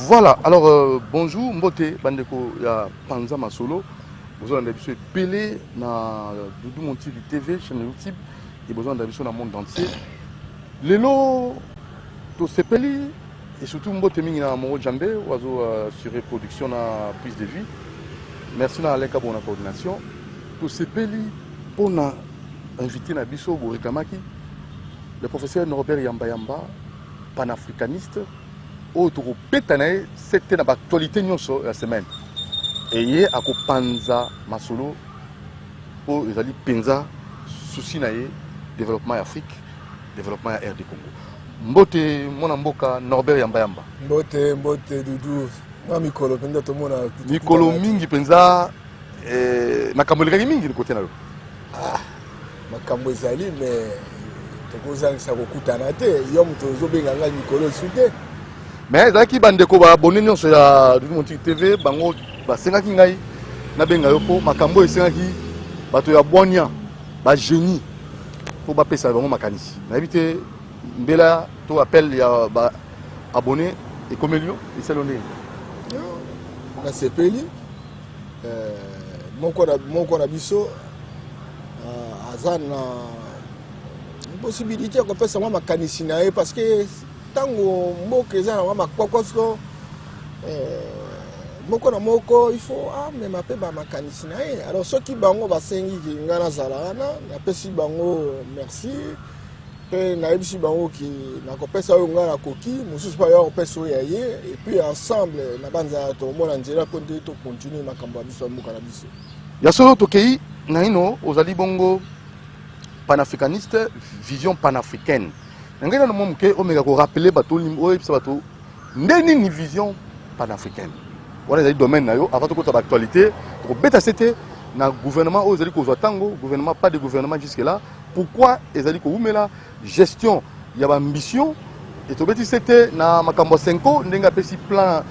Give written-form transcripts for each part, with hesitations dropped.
Voilà, alors bonjour, Mbote, Bandeko, il y a Panza Masolo. Vous avez besoin Pelé na Doudou Monti TV, chaîne YouTube, et besoin d'habitude dans le monde entier. Lelo, to Sepeli, et surtout Mbote Mingi na Moro Djambe, oiseau sur reproduction na prise de vie. Merci à Aleka pour la coordination. To Sepeli, pour na invité na Bisso, Borikamaki, le professeur Norbert Yamba Yamba, panafricaniste. Autour pétané, c'était dans l'actualité la semaine. Et hier, à Panza Masolo, pour les alliés Penza, souci naïe, développement Afrique, développement RD Congo. Mbote, mon amboka, Norbert Yamba Yamba. Mbote, Doudou, moi Mikolo, Penza, tout le monde a. Mikolo Mingi Penza, Makambo Legari Mingi de côté là. Ah, Makambo Zali, mais tu peux dire que ça va coûter un athée. Yom, tu as oublié que Mikolo soutient. Mais zaki bandeko ba abonné nyonso ya Doudou Monti TV bango basengaki ngai na benga yo po makambo esengaki bato ya bwanya ba génie po ba pesa bango makanisi na bité mbela to appel ya ba abonné et komelio iselonde na sepeli moko na biso azana possibilité ko pesa makanisi na parce que tango mboka eza na makwakoso moko na moko il faut mais mape ba makanisi na ye alors soki bango basengi ki ngana zala na pesi bango merci pe na ebisi bango ki na kopesa yo ngana koki mususu pa yo kopesa yo ye et puis ensemble na banza to mona nzela ko nde to continuer makambo ya biso mboka na biso ya solo tokei na ino ozali bongo panafricaniste vision panafricaine. Je vais vous rappeler que une vision panafricaine. Voilà les domaines avant de l'actualité. Le gouvernement, gouvernement, pas de gouvernement jusque-là. Pourquoi ils ont dit que la gestion, il y a une ambition. Et c'était dans Makambo 5 ans, il y a un plan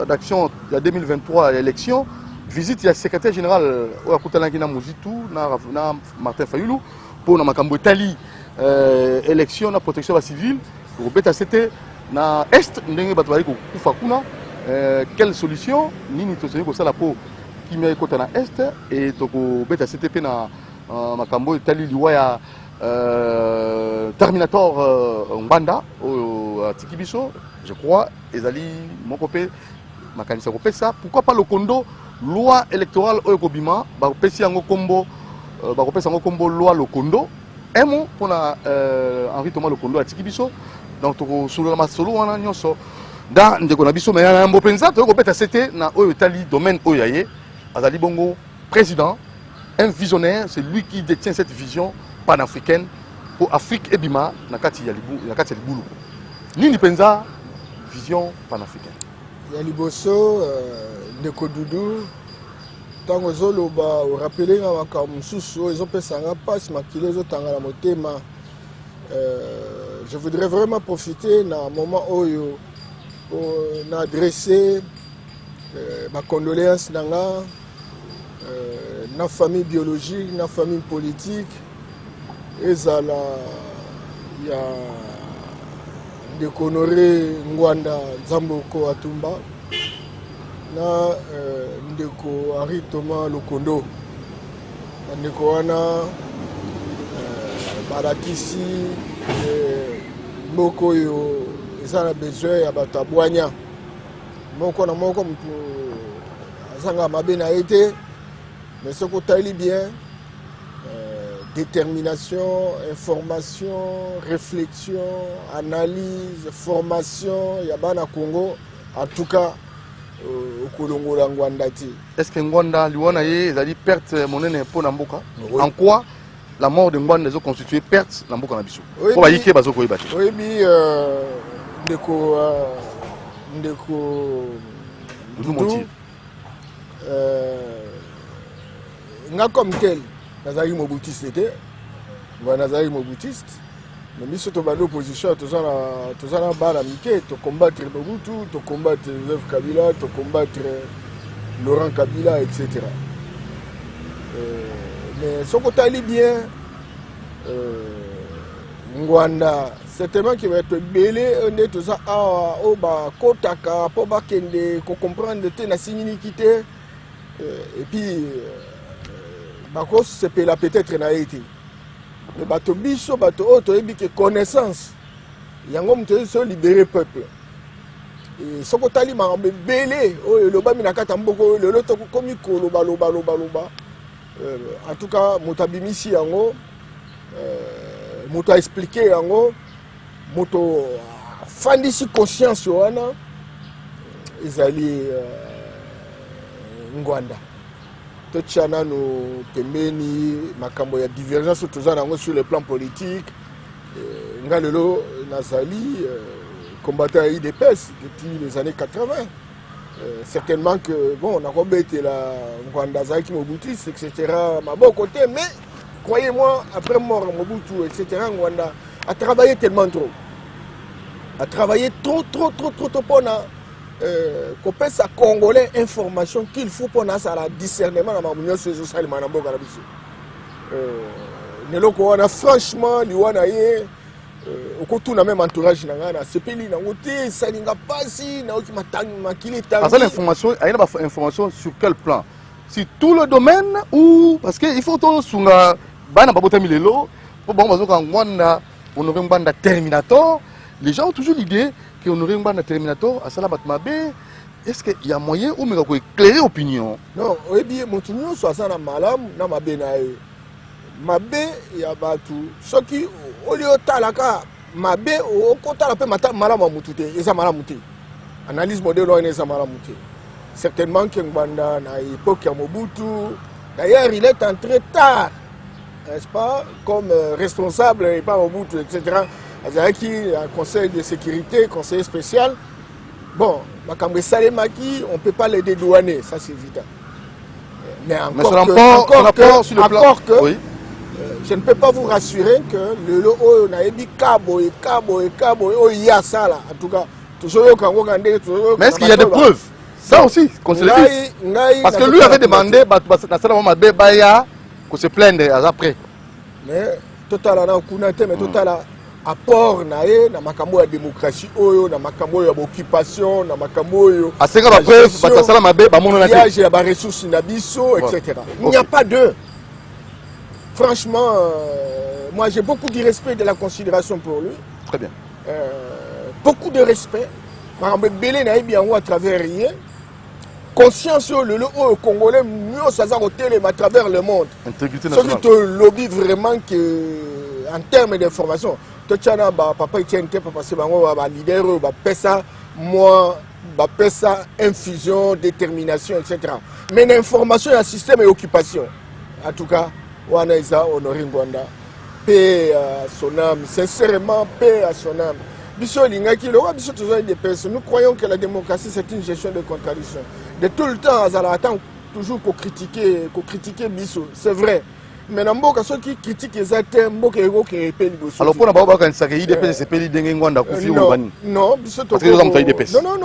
d'action il y a 2023 l'élection. Visite il y a le secrétaire général Martin Fayoulou pour Makambo Italie. Élection na protection de la civile pour beta c'était na est ndenge bato bali ko kufa kuna quelle solution nini to seni ko sala po kimia ekota na est et to ko beta c'était pe na makambo etali liwa ya Terminator Mbanda au Tikibiso je crois ezali moko pe makanisa ko pesa pourquoi pas le condo loi électorale oyokobima ba pesi yango kombo ba ko pesa yango kombo loi le condo un mot pour Henri Thomas Lokondo à Tikibiso donc sur le masolo on a nyonso dans ndeko na biso mais na mbo penza to ko beta c'était na oyo tali domaine oyaye azali bongo président un visionnaire c'est lui qui détient cette vision panafricaine pour Afrique et Bima na kati ya libulu nini penza vision panafricaine ya liboso ndeko Doudou tango zoloba o rappeler na makambo susu ils ont pesa nga passe makile zo tanga la motema je voudrais vraiment profiter na moment oyo na adresser ma condoléance nanga na famille biologique na famille politique ezala ya de Honoré Ngwanda Nzamboko Atumba na ndeko Henri Thomas Lokondo ndeko wana balakisi moko yo ezala besoin ya bato abwanya moko na moko mutu azanga mabe na ete mais ce qu'on t'a dit bien détermination information réflexion analyse formation ya bana Congo en tout cas est-ce que Ngwanda liwana ye ezali perte monene pour Namboka en quoi la mort de Ngwanda a constitué perte Namboka na biso po ba yike bazo koyeba te oui bi ndeko Doudou Monti nga comme tel nazali mobutiste te nazali mobutiste mais biso to bando opposition tozana bala mike to combattre Mobutu to combattre Joseph Kabila to combattre Laurent Kabila etc. Mais ce qu'on t'a dit bien Ngwanda certainement qu'il va être belé, on est tout ça, oh, bah, kotaka, pour bah, comprendre que na signi quitté, et puis, bah, c'est peut-être na été. Mais bato biso, bato auto, et que connaissance, il y a un homme qui se libérer peuple. Et ce que tu as dit, c'est belé, le bas minakata mboko, le loto comme loba. En tout cas, je suis ici, je t'ai expliqué, je t'ai fait conscience, ils allaient Ngwanda. Tout ça, nous pembeni, makambo ya divergence sur le plan politique. Ngalelo Nazali, combattant à IDPS depuis les années 80. Certainement que, bon, on a rebêté la Ngwanda Zaki Mobutu, etc. Ma bon côté, mais croyez-moi, après mort Mobutu, etc., Ngwanda a travaillé tellement trop. A travaillé trop pour qu'on puisse à Congolais information qu'il faut pour nous à discernement dans ma union sociale manambo garabiso. Neloko on a franchement liwanaye au tout na même entourage nangana ce pays na ngote salinga pasi na oki matang makili tangi. Parce que l'information, il y a une information sur quel plan? Sur tout le domaine ou parce que il faut tout sunga bana babota milelo pour bon bazoka ngwana honorer ngwana Terminator. Les gens ont toujours l'idée qu'on aurait un Terminator à Salabat Mabé. Est-ce qu'il y a moyen ou même éclairer l'opinion? Non, oui, bien, mon tournoi soit ça dans malam, dans ma benaï. Mabé, il y a battu. Ce qui, au lieu de talaka, Mabé, au compte la paix, malam a mouté, et ça malam mouté. Analyse modèle, on est ça malam mouté. Certainement qu'il y a une époque à Mobutu. D'ailleurs, il est entré tard, n'est-ce pas, comme responsable, et pas Mobutu, etc. Azaki, un conseil de sécurité, conseiller spécial. Bon, Makambe Salemaki, on ne peut pas les dédouaner, ça c'est évident. Mais encore que oui. Je ne peux pas vous rassurer que le lot n'a dit Kabo, il y a ça là. En tout cas, toujours au Congo. Mais est-ce qu'il y a des preuves? Ça aussi, qu'on se le dise. Parce que lui avait demandé qu'on se plaigne après. Mais total, mais total. Apport na makambo ya démocratie oyo na makambo ya occupation na makambo yo asenga ba preuve batasala mabe ba mono na te ya ba ressources na biso etc. Il n'y a pas de franchement moi j'ai beaucoup de respect et de la considération pour lui. Très bien. Beaucoup de respect makambo belé na yebi yango à travers rien conscience le congolais mieux ça za hôtel à travers le monde intégrité nationale ce qui te lobby vraiment que en termes d'information Tochana papa Etienne papa Sebango leader pesa moi pesa infusion détermination etc. Mais l'information un système et occupation en tout cas wana isa honoré Ngwanda paix à son âme sincèrement paix à son âme biso lingaki le biso toujours des personnes nous croyons que la démocratie c'est une gestion de contradiction de tout le temps azala attend toujours qu'on critiquer biso c'est vrai. Mais Namboka ceux qui critiquent les athènes, Mboka ego qui épelle le alors pour n'avoir pas quand IDPS c'est peli dengue Ngwanda kufi ubani. Non, parce que nous avons IDPS. Non,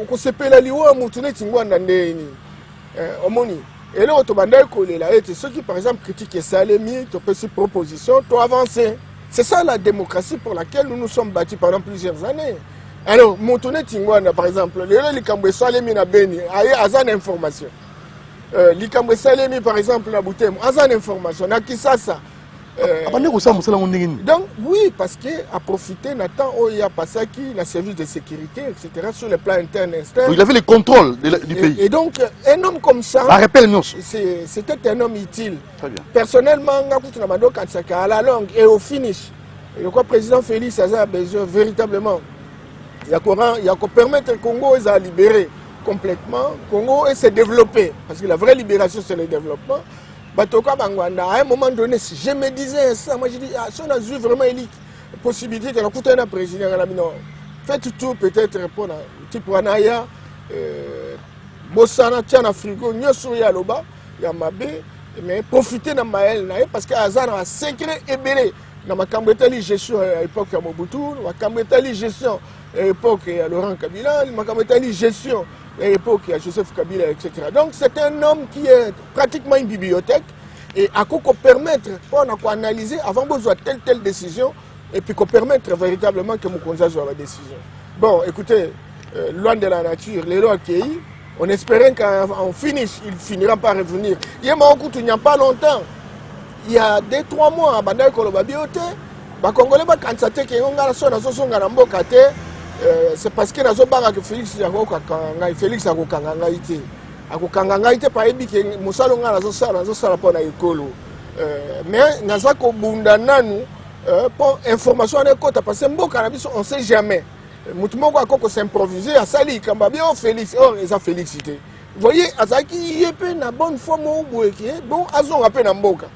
on se pela liwa mutune tingwanda ndeni. Omoni. Et là to banda ko la ceux qui par exemple critiquent Salemi, to peut ces propositions, to avancer. C'est ça la démocratie pour laquelle nous nous sommes battus pendant plusieurs années. Alors mutune tingwanda par exemple, les Kambwe Salemi na beni, azan information. Likambo Salemi par exemple na Butem, azan information na Kisasa. Donc oui, parce que à profiter Nathan Oya Pasaki, la service de sécurité, etc. sur le plan interne et externe. Il avait le contrôle du pays. Et donc un homme comme ça, c'était un homme utile. Très bien. Personnellement, à la longue et au finish, le président Félix a besoin véritablement, il y a qu'à permettre le Congo à libérer complètement, Congo et se développer. Parce que la vraie libération, c'est le développement. Batoka Bangwanda, à un moment donné, si je me disais ça, moi je dis, si on a vu vraiment une possibilité de rencontrer un président, faites tout peut-être répondre à type Wanaya, Bossana, Tiana Frigo, Nyosuri Aloba, Yamabe, mais profitez de Maël, parce que Azan a secret et belé. Dans ma cambretali gestion à l'époque à Mobutu, ma cambretali gestion à l'époque à Laurent Kabila, ma cambretali gestion à l'époque à Joseph Kabila, etc. Donc c'est un homme qui est pratiquement une bibliothèque et à quoi permettre pour analyser avant besoin de telle décision et puis qu'on permette véritablement que Mokonza soit la décision. Bon, écoutez, loin de la nature, les lois accueillis, on espérait qu'en finish, il finira par revenir. Il n'y a pas longtemps, il y a 2-3 mois, à Bandai Kolobabiote, les Congolais ont constaté que c'est parce que Félix Félix a par que Moussalonga a pour l'école. Mais nous avons pour information parce que on ne sait jamais. Moutumoko a s'improviser à Sali, Kambabio, Félix, oh, ils ont félicité. Vous voyez, Azaki, il y a une bonne forme bon, Azon a peine en boca.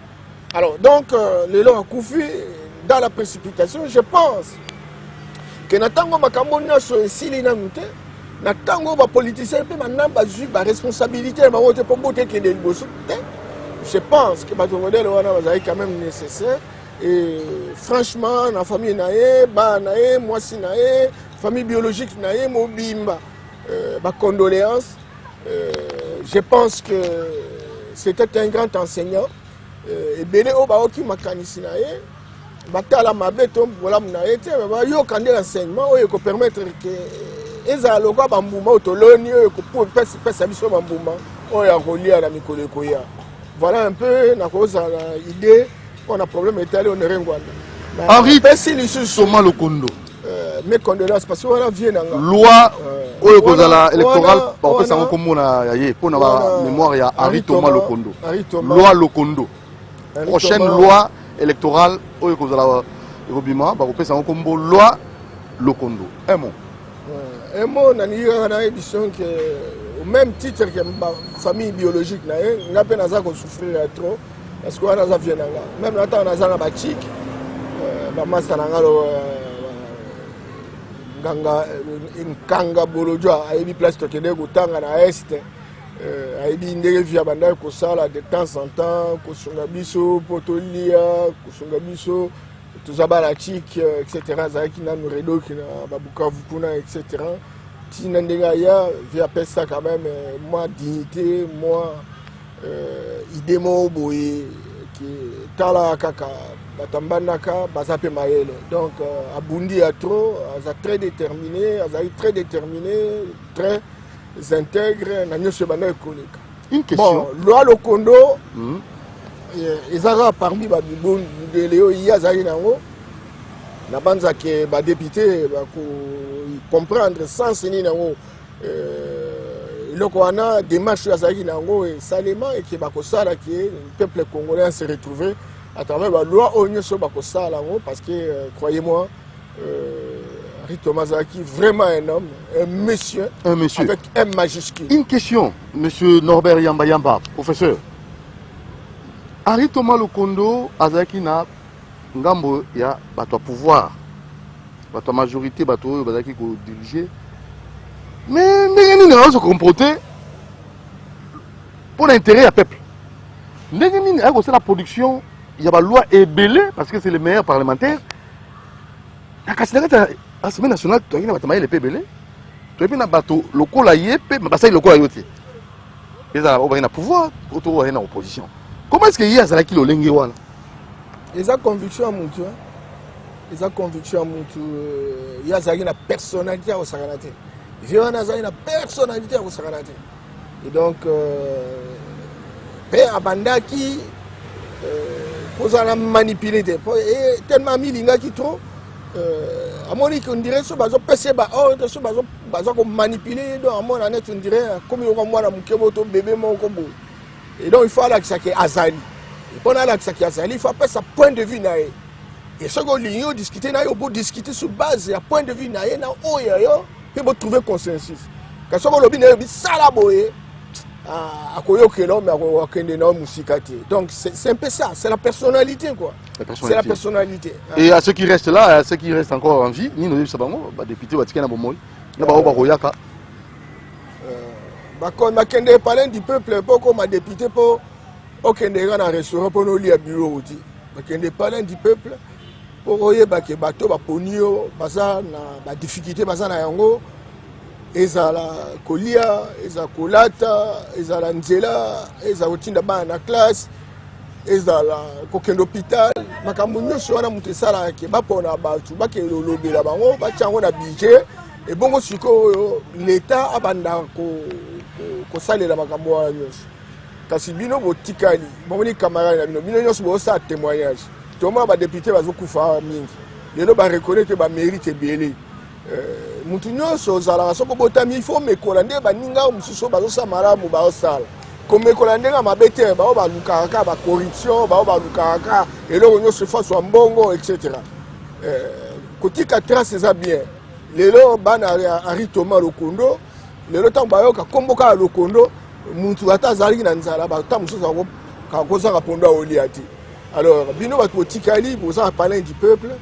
Alors, donc, les lois Koufi, dans la précipitation, je pense que Natango Makamona sur un sili namute, Natango va politicien, puis maintenant, la responsabilité, je pense que le modèle est quand même nécessaire. Et franchement, la famille nae, ba nae, moi si nae, famille biologique nae, mobimba, condoléances. Je pense que c'était un grand enseignant. Et belé o ba oki makanisi nae, batala mabeto voilà nae te ba yo kande enseignement o ko permettre que eza lokwa bambuma otoloni o ko pour pesa biso bambuma o ya kolia na mikolo koya. Voilà un peu na cause idée. On a un problème étalé, on est rien. Henri Thomas Lokondo. Mes condoléances parce qu'on a vu loi électorale pour la mémoire il y a Henri Thomas Lokondo. Loi Lokondo. Prochaine loi électorale au loi Lokondo. Un mot. Un mot, on a édition que au même titre que ma famille biologique, on a peine à souffrir trop. Parce qu'on a vu même là, on a un bachik, Nkanga Bolodjoa, a eu place de Tanga à l'Est, a eu une via Bandai Kosala de temps en temps, Kosungabiso, Potolia, Kosungabiso, Tuzabalatik, etc. Zakina Nuredo, Babukavukuna, etc. Tinandegaya, via Pesta quand même, moi, dignité, moi. Idemo boye qui tala kaka batambanaka basape mayele donc abundi a trop a très déterminé très intègre na nyose bana ekonika. Une question. Bon, loi Lokondo ezara parmi ba bibon de Léo Yazali nango na banza ke ba député ba ko comprendre sens ni nango donc on a des marches à Zaïnango et Salema et qui est le peuple congolais se retrouver à travers la loi Onyo sur Bakosala parce que croyez-moi, Thomas Zaki vraiment un homme, un monsieur avec un majuscule. Une question, monsieur Norbert Yamba Yamba, professeur. Henri Thomas Lokondo Azaki na ngambo ya bato pouvoir, bato majorité, bato bazaki ko diriger. Mais nous devons se comporter pour l'intérêt du peuple. Nous devons la production, il y a la loi ébélée parce que c'est le meilleur parlementaire. La semaine nationale, tu as les ébélés. Tu as un bateau local, il y a un local. Il y a un pouvoir, il y a une opposition. Comment est-ce qu'il y a un qui le lengue? Ils ont conviction à mon tour. Ils ont conviction à mon tour. Il y a une personnalité au Saganate. Il y a une personnalité au Saganate. Et donc, Père Abandaki, pour ça, manipuler. Tellement milinga qui trop. À mon avis, on dirait que bazo PC ba ordre, so bazo manipuler. Donc à mon avis, on dirait comme on voit la mukemoto bébé mon combo. Et donc il faut aller que ça qui Azali. Et pour aller que ça qui Azali, il faut pas sa point de vue naé. Et ce qu'on l'union discuter naé, on peut discuter sur base à point de vue naé na oyo. Puis on trouver consensus. Quand ce qu'on lobby naé, ça la boye. Donc c'est un peu ça, c'est la personnalité quoi. C'est la personnalité. Et à ceux qui restent là, à ceux qui restent encore en vie, ni nous savons, député Watikana Bomoi, Nabaobaroyaka. Makende parler du peuple, pour comme député pour aucun des grands restaurants pour nous lire bureau. Makende parler du peuple pour oyer que bateau baponio, baza na difficulté baza na yango. Ezala kolia, ezala kolata, ezala nzela, ezala otinda ba na classe, ezala kokende hôpital makambo nyonso wana moto esalaka bapona bato bakende olobela bango batiango na budget ebongo sikoyo l'état abanda kosalela makambo wana nyonso kasi bino botikali bomoni camarade na bino nyonso bosala témoignage tomona badepute bazokufa mingi lelo bareconnaitre bamérite ebele mutu nyonso ozalaka soko botami ifo mekola nde baninga mosusu bazosala malamu baosala komekola ndenge mabe te bao balukaka kaka bacorruption bao balukaka kaka eloko nyonso face ya mbongo etc. Kotika trace eza bien lelo bana Henri Thomas Lokondo lelo ntango bayoka kombo kaka Lokondo mutu ata azalaki na nzala bata mosusu kakozaka pondo aolia te. Alors bino bato botikali bozala parler du peuple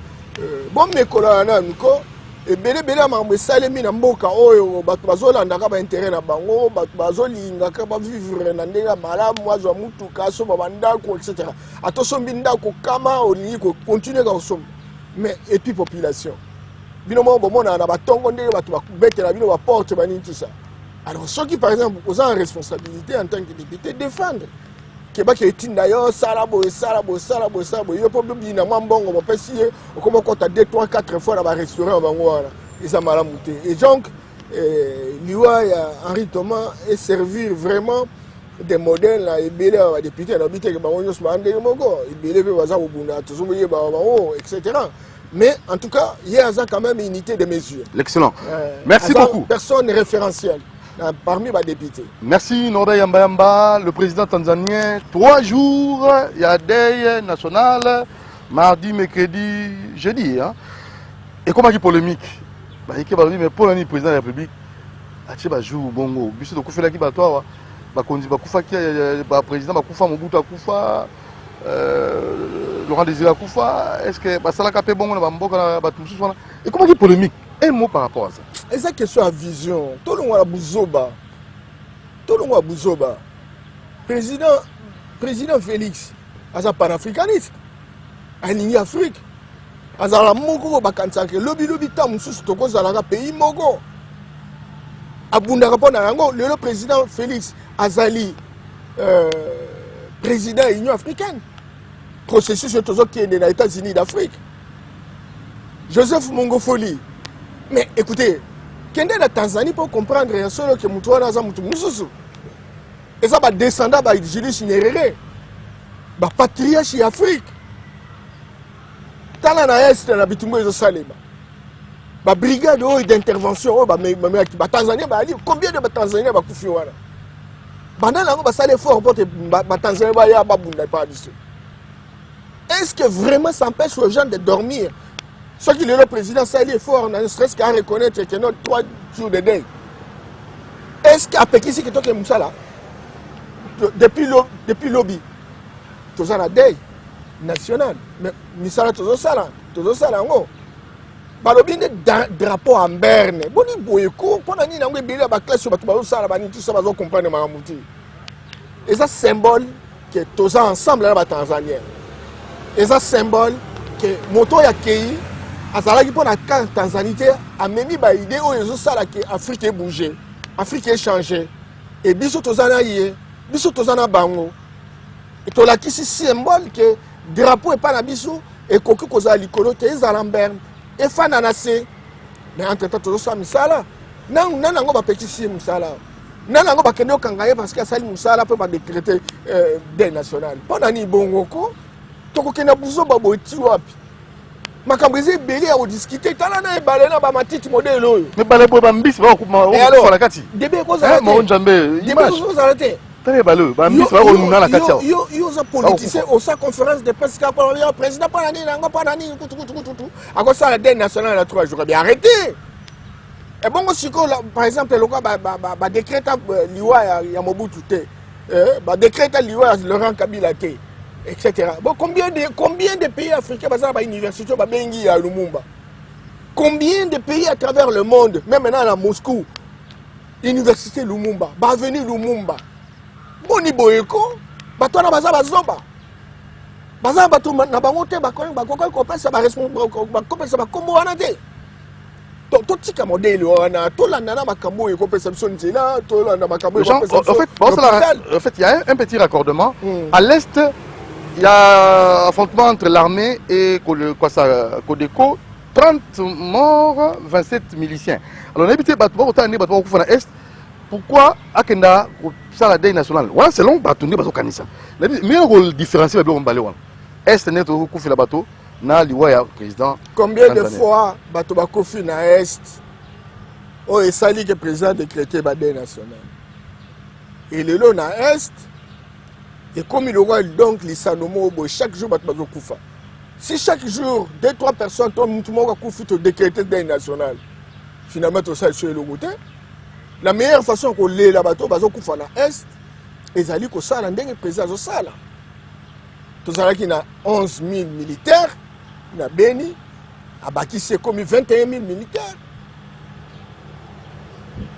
bomekola nanu ko ebele makambo esalemi na mboka oyo bato bazolandaka baintérêt na bango bato bazolingaka bavivre na ndenge ya malamu azwa mutuka asomba bandako etc. atosombi ndako kama olingi kocontinue kosomba mais et puis population bino moko bomona na batongo ndenge bato bakubetela bino baporte banini tout ça. Alors soki par exemple oza en responsabilité en tant que député défendre kebaki etinda yo sala boye yo problème bina mwa mbongo bapesi ye okoma kota 2 3 4 fois na ba restaurant bango wana eza malamu te. Et donc liwa ya Henri Thomas et servir vraiment des modèles à ebele à député na bité ke bango nyos mande moko ebele pe baza obunda tozomoye bango etc. Mais en tout cas il y a quand même une unité de mesure. L'excellent. Merci beaucoup. Personne référentielle parmi les députés. Merci Norbert Yamba, le président tanzanien. 3 jours, il y a deuil national, mardi, mercredi, jeudi. Hein? Et comment il y a polémique? Mais pour le président de la République, il y a un jour, bongo. Il y a un président qui président Mobutu Akufa, Laurent Désiré Akufa. Est-ce que ça a été bon? Et comment il y a polémique? Un mot par rapport à ça. Et ça question à vision. Tout le monde a bouzoba. Président Félix, as un panafricaniste. Aligné Afrique. As un moko bakansake lobby tam sous toko zalaka pays moko. Abunda rapona nango le président Félix Azali président de l'Union africaine. Processus de toujours qui est dans les États-Unis d'Afrique. Joseph Mongofoli. Mais écoutez, quand la Tanzanie pour comprendre un seul que Moutoua Naza Moutoumoussou, et ça va descendre à Julius Nyerere, va patriarche en Afrique. Tant la Est, la Bitumbo et Saleba. La brigade d'intervention, la Tanzanie, combien de Tanzaniens va couper? Pendant la va saler fort pour que la Tanzanie va y avoir pas du tout. Est-ce que vraiment ça empêche aux gens de dormir? Ce qui est le président Sali est fort, ne serait-ce qu'à reconnaître que nous 3 jours de deuil. Est-ce qu'à Pékin, c'est que tu as Moussala depuis lobby, tu as un deuil national. Mais Moussala, tu as ça. Balobi ne drapeau en berne. Boni boyeko, pendant ni nango ebele ba classe ba tuba ça ba ni tout ça ba comprendre ma mouti. Et ça symbole que tous ensemble là ba Tanzanien. Et ça symbole que moto ya kei azalaki pour la Tanzanie a même ba idée oyo sala que Afrique bouger, Afrique changer. Et biso tozana yé, biso tozana bango. Et to la kisi symbole que drapeau est pas na biso et koki koza likolo te ezalamberne. Et fananase. Mais entre temps tozo sa misala. Nanango ba petit misala. Nanango ba kende okangaye parce que sali misala peut pas décréter deuil national. Pendant ni bongoko toko kena buzo ba boiti wapi. Makambrize belé à discuter talana e balena ba matiti modèle oyo. Mais balé bo ba mbisi ba ko la kati. Debe ko za mo njambe. Debe ko za arrêter. Tele balé ba mbisi ba ko nuna la kati. Yo za politicien au sa conférence de presse ka parler au président pas nani nango pas nani kutu. A ça la deuil national à 3 jours bien arrêtez. Et bon siko par exemple le ba décréter liwa ya Mobutu te. Ba décréter liwa Laurent Kabila te. Etc. Bon, combien de pays africains basés à l'université à Lumumba? Combien de pays à travers le monde, même maintenant à Moscou, université Lumumba, avenue Lumumba, Boni Boyeko, Batona Baza Bazoba, Baza Batou Nabangote, Bakoko, Kopesa, Kopesa, Kombo Anate. Tout tika modèle wana tout la nana makambo et perception là tout la nana makambo en fait il y a un petit raccordement à l'est. il y a affrontement entre l'armée et Codeco, 30 morts, 27 miliciens. Alors, on a habité Est. Pourquoi Akenda, ça la deuil national? Voilà, c'est long, Batouni, Bato Kanisa. Mais on différencie le Balé. Est, net, au coup, le bateau, na liwaya président. Combien de fois Bato Bakofi na Est, oh, et sali que le président décrété le deuil national? Et le long na Est, et comme il aura donc les sanomo, chaque jour Bato Bakoufa. Si chaque jour, 2-3 personnes, tout le monde a décrété le deuil national, finalement, tout ça, c'est le goûter. La meilleure façon qu'on l'ait là-bas, c'est que l'Est, les alliés qui sont là, les présidents sont là. Tout ça, il y a 11 000 militaires, il y a Beni, à Baki, c'est comme 21 000 militaires.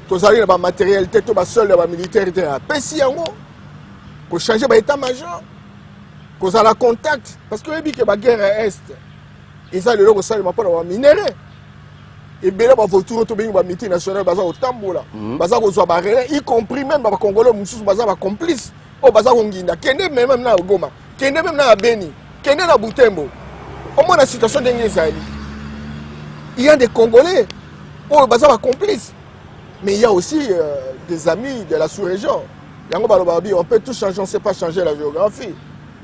Tout ça, il y a la matérialité, tout le seul militaire, il y a Pessi, pour changer l'état-major, pour la contact. Parce que y a la guerre à l'Est, et ça, le logo, ça, il n'y a pas de minerai. Et bien là, il faut tout retrouver une meeting nationale au Tamboula. Y compris même les Congolais, les complices. Au Baza Wongina, Kende même na Goma, Kende même na Beni, Kende na Butembo. Au moins la situation de il y a des Congolais, au Baza complices. Mais il y a aussi des amis de la sous-région. On peut tout changer, on ne sait pas changer la géographie.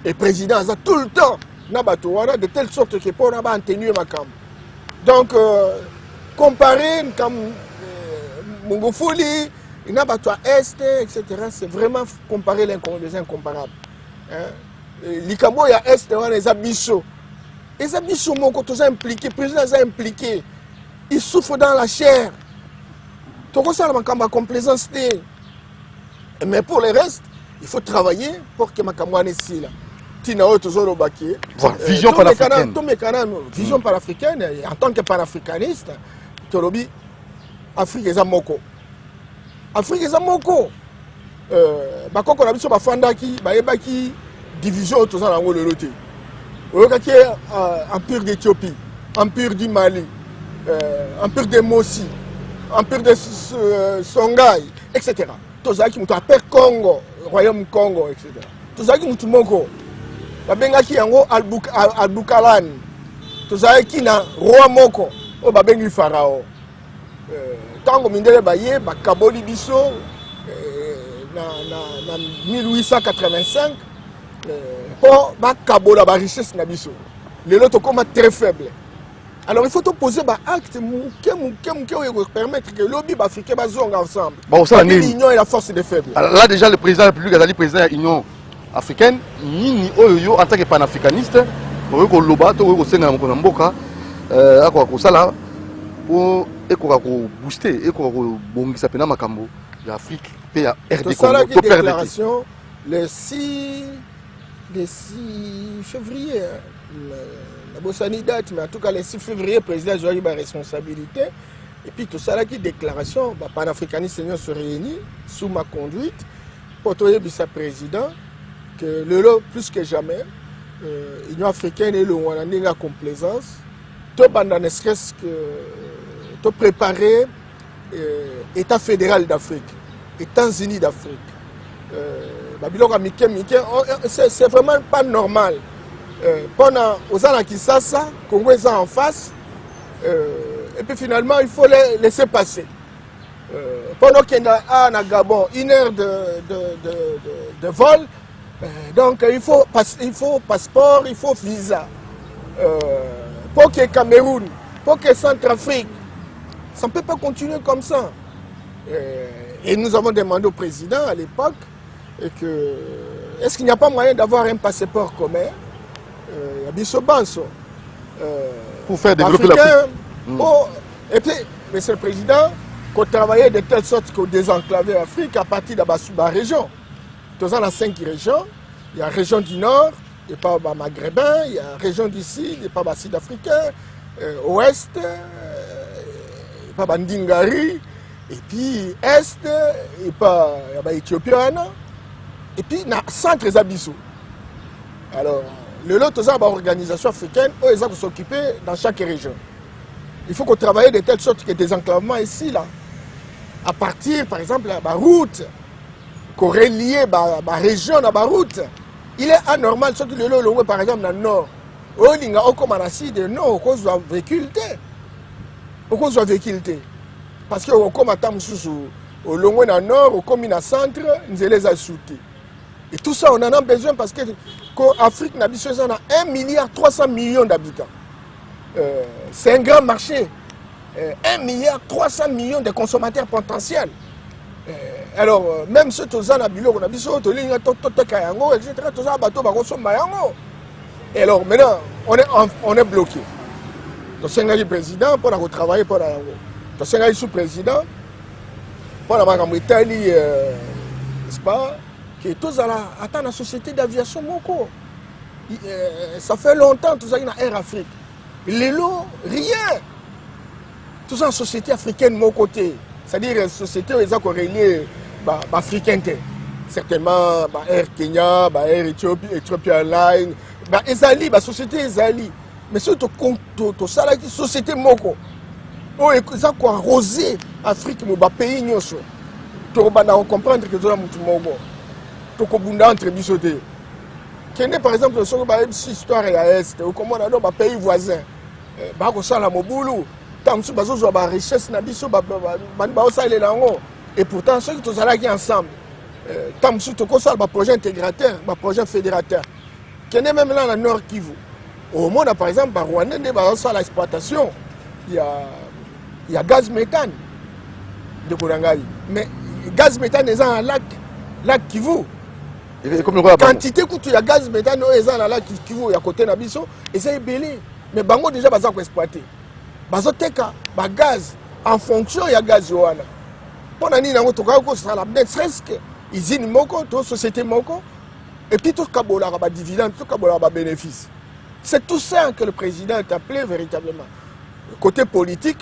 Et le président a tout le temps, de telle sorte que pour en tenir ma cam. Donc, comparer comme Mungofoli, il n'a pas toi Est, etc. C'est vraiment comparer les incomparables. L'Ikambo, il y a Est, il y a les Abisso. Les Abisso, mon côté, impliqué, le président est impliqué. Il souffre dans la chair. Tout ça, c'est ma complaisance. Mais pour le reste, il faut travailler pour que ma campagne ici là. Voilà, vision panafricaine. Vision panafricaine, en tant que panafricaniste, Tolobi, Afrique est à Moko. Afrique est à Moko. Quand on a vu sur Bafandaki, Baebaki, division, tout ça, dans le loté. Empire d'Éthiopie, Empire du Mali, Empire de Mossi, Empire de Songhai, etc. Tout ça qui nous appelle Congo, Royaume Congo, etc. Tout ça qui nous Moko. Babengaki yango Albukalan. Tout ça qui na roi Moko, o babengi Pharaon. Tango mindele baye bakaboli biso na 1885 pour bakabola ba richesse na biso. Les lots comme très faible. Alors il faut te poser un acte qui permettre que l'Obi africain bazonga ensemble. Bon, ça l'union et la force des faibles. Là déjà le président de la République a dit président de l'Union africaine, ni oyo en tant que panafricaniste, on veut loba to ko senga mo mboka akwa ça là pour booster et ko bongisa pena makambo ya Afrique pe ya RD Congo to déclaration le 6 février. La Bossani date, mais en tout cas, le 6 février, le président a eu la responsabilité. Et puis tout ça, là, qui déclaration, les panafricanistes se réunissent sous ma conduite pour trouver le président que le lot, plus que jamais, l'Union africaine et le Rwanda la complaisance, tout ne serait-ce que préparer l'État fédéral d'Afrique, États-Unis d'Afrique. C'est vraiment pas normal. Pendant aux ans qui ça, Congo est en face, et puis finalement il faut les laisser passer. Pendant qu'il y a à Gabon 1 heure de vol, donc il faut passeport, il faut visa. Pour que Cameroun, pour que Centrafrique, ça ne peut pas continuer comme ça. Et nous avons demandé au président à l'époque est-ce qu'il n'y a pas moyen d'avoir un passeport commun? Pour faire développer l'Afrique. Et puis, Monsieur le Président, qu'on travaillait de telle sorte qu'on désenclavait l'Afrique à partir de la région. Dans la 5 régions, il y a la région du Nord, il n'y a pas maghrébin, il y a la région du Sud, il n'y a pas sud-africain, Ouest, il n'y a pas Ndingari, et puis Est, il n'y a pas Éthiopien, et puis il y a centre Abissou. Alors, le lot de l'organisation africaine, eux, ils ont s'occuper dans chaque région. Il faut qu'on travaille de telle sorte que des enclavements ici, là, à partir, par exemple, de la route, qu'on relie la région à la route, il est anormal ce qui le long par exemple dans le nord au linga au comme na sud non au cause de véhiculté au cause de véhiculté parce que au comme atam sous au long dans le nord au comme na centre nous les a souté et tout ça on en a besoin parce que Afrique n'a besoin de 1,3 milliard d'habitants c'est un grand marché 1,3 milliard de consommateurs potentiels. Alors, même ceux qui ont des bilans, etc. Et alors, maintenant, on est bloqué. Donc, c'est un président pour travailler pour la Yango. Donc, c'est un sous-président pour la Italie, n'est-ce pas, qui est tous à la société d'aviation Moko. Ça fait longtemps que tout ça est dans Air Afrique. Les lots, rien. Tout ça en société africaine, mon côté. C'est-à-dire une société où ils ont relié africaine. Certainement, Air Kenya, Air Ethiopia Airlines, Ezali, société Ezali. Mais surtout, tout ça, la société Moko. Oh, ils ont arrosé l'Afrique, mon pays, nous. Tu vas comprendre que tu as tout Moko. Tu vas entre bisoté. Kenya, par exemple, sur une histoire à l'Est, ou comment on a un pays voisin. Ça, la Moboulou. Richesse et pourtant ceux qui sont ensemble un projet intégrateur un projet fédérateur qui est même là dans le Nord Kivu au monde par exemple Rwanda l'exploitation il y a gaz méthane de Korangai mais gaz méthane est dans un lac Kivu quantité il y a gaz méthane est dans le lac Kivu il y a côté Nabiso et c'est belé mais bango déjà baza ko exploiter bazoteka gaz en fonction ya gaz wana pona nini nango toka ko sala ne serait-ce que usine moko to société moko et puis tout kabola ba dividende tout kabola ba bénéfice c'est tout ça que le président est appelé véritablement côté politique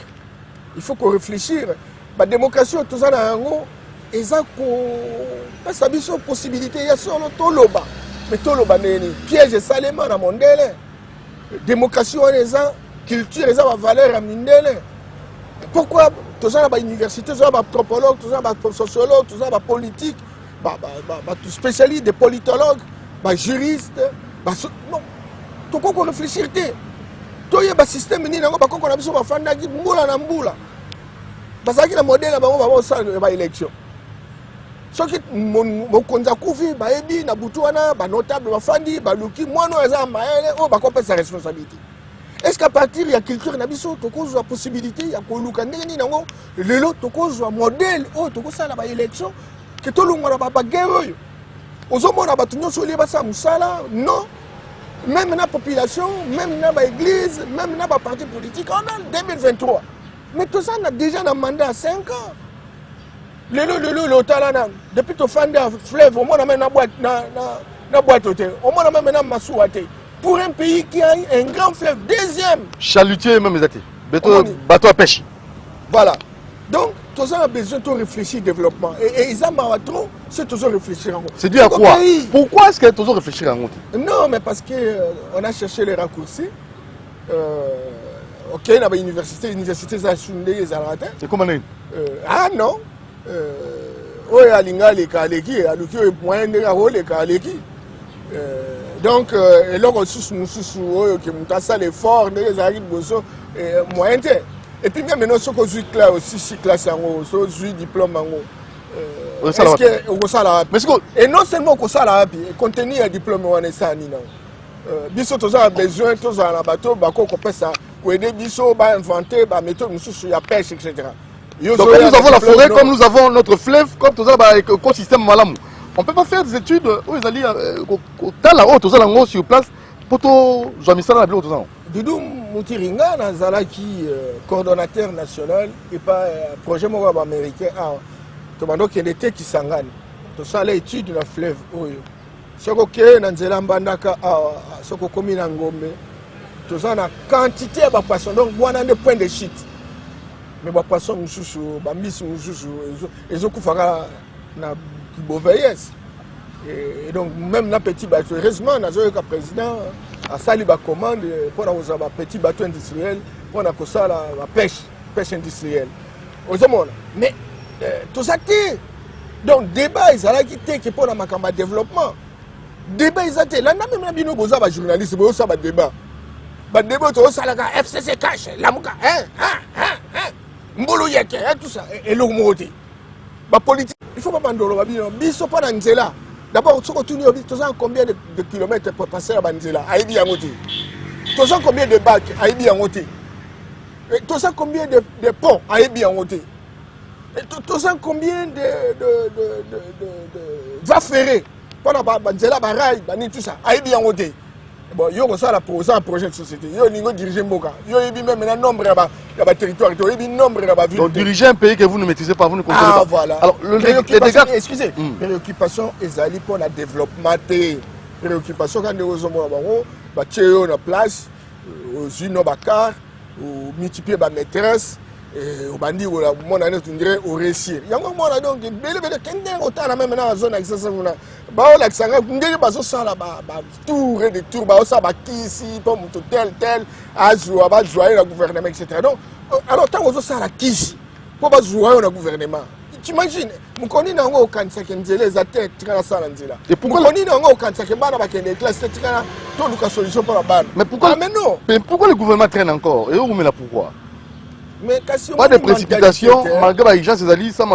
il faut qu'on réfléchisse ba démocratie tout ça nango eza ko ça biso possibilité ya solo toloba mais toloba neni piège salema na mondele démocratie on eza culture et la valeur à Mindele. Pourquoi tout ça dans l'université, tout ça dans anthropologue, tout ça dans sociologue, tout ça dans politique, spécialiste des politologues, juristes, non. Tout quoi qu'on réfléchit, tout y système ni nango qu'on a besoin de faire nagi mbula na mbula. Parce que le modèle on va ça élection. Ce qui mon konza kufi ebi na butuana notable bafandi baluki moi no eza maele o bakopa sa responsabilité. Est-ce qu'à partir de la culture, il y a la possibilité, il y a un modèle, il élection, que tout le monde a guerre. Non. Même dans la population, même dans l'église, même dans les partis politiques, on a 2023. Mais tout ça, on a déjà un mandat à 5 ans. Depuis que tu fais un fleuve, on a même une boîte. On a même une massouate. Pour un pays qui a un grand fleuve, deuxième. Chalutier même les bateau à pêche. Voilà. Donc, tout ça a besoin de réfléchir au développement. Et ils ont trop, c'est toujours réfléchir en gros. C'est dû à quoi? Pourquoi est-ce qu'il y a toujours réfléchir en gros? Non, mais parce qu'on a cherché les raccourcis. Ok, il y a une université, c'est comment on ah non. Oui, à l'Inga, les Kaleki, à l'Uki, moyen de les Kaleki. Donc, et là, on a l'effort, les arrivent, moyen. Et puis, même maintenant, ce qu'on joue là aussi, si classe en haut, ce qu'on joue diplôme en haut. Est-ce que ça la et non seulement que ça la contenu un diplôme, on est ça, Nina. Biso, tous a besoin, tous a un bateau, qu'on peut ça, pour aider Biso, inventer, méthode, sur la pêche, etc. Donc, comme nous avons la forêt, comme nous avons notre fleuve, comme tout ça, écosystème malam. On ne peut pas faire des études où ils allaient dans la haute, sur place, pour tout jouer ça dans la ville. Doudou Moutiringa, qui coordonnateur national, et pas projet américain, qui était qui s'engage. Tout ça, l'étude de la fleuve. Ce qui est dans la Mbandaka, ce qui est commis dans Ngombe, tout ça, la quantité de poissons. Donc, on a des points de chute. Mais les poissons, ils ont fait et donc même dans petit bateau heureusement le président a sali la commande pour avoir un petit bateau industriel pour la pêche industrielle mais tout ça donc débat ils allaient quitter pour le développement débat exacté là même na bino boza ba journaliste bo ça ba débat to sala ka FCC cash lamuka mbolo yeke tout ça et le moté ba politique il faut pas bandolo ba bino biso pa na nzela d'abord soko tuni obi to ça combien de kilomètres pour passer la banzela aibi yango te to ça combien de bacs aibi yango te to ça combien de ponts aibi yango te to ça combien de va ferrer pendant banzela ba rail ba ni tout ça aibi yango te bon yo ça la poser un projet de société yo ningo diriger mboka yo yebi même un nombre ya ba territoire to yebi nombre ya ba ville donc diriger un pays que vous ne maîtrisez pas, vous ne comprenez pas. Voilà. Alors les dégâts, excusez, préoccupation ezali pour le développement te préoccupation quand nous sommes bango ba tio na place aux uno bakar ou multiplier ba maîtresse et au bandi ou la mon année tu dirais au réussir yango mona donc bele kende otana même na zone access nguna ba o l'accent ngeli bazo sala ba tour et de tour ba o sa ba kisi pour muto tel azwa ba joyer le gouvernement etc. Donc alors tant ozo sala kisi pour ba joyer le gouvernement tu imagines mon koni na ngo kanisa kenzele za tête tika sala nzela et pourquoi koni na ngo kanisa kembana ba kende classe tika to luka solution pour la bande mais pourquoi mais pourquoi le gouvernement traîne encore et où mais là pourquoi mais pas de précipitation malgré l'urgence ça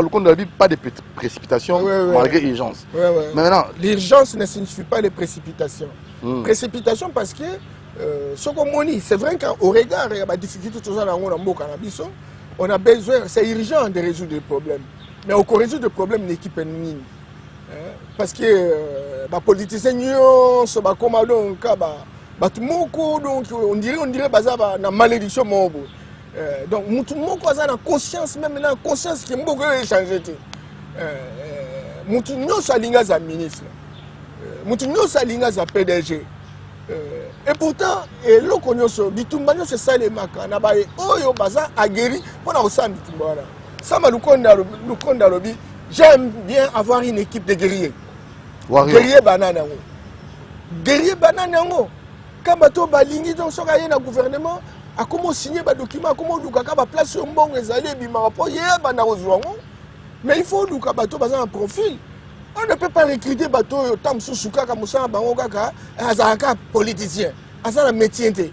pas de précipitation malgré l'urgence. Mais maintenant l'urgence ne signifie pas les précipitations. Précipitation parce que c'est vrai qu'au regard de la difficulté on a besoin, c'est urgent de résoudre des problèmes. Mais au résoudre des problèmes l'équipe est nulle. Parce que les politiciens sont comme on dirait une malédiction. Donc, nous avons conscience, même la conscience qui est beaucoup changé. Nous avons ministre, nous avons PDG. Et pourtant, c'est ça les marques. J'aime bien avoir une équipe de guerriers. Guerriers banane. Guerriers banane. Quand bato balingi donc so ka na gouvernement a comment signer ba document comment lukaka ba place mbongo ezali bima rapport yeba na ozwango mais il faut luka bato baza un profil. On ne peut pas recruter bato tam susuka ka musana bango kaka azaka politicien azala métier té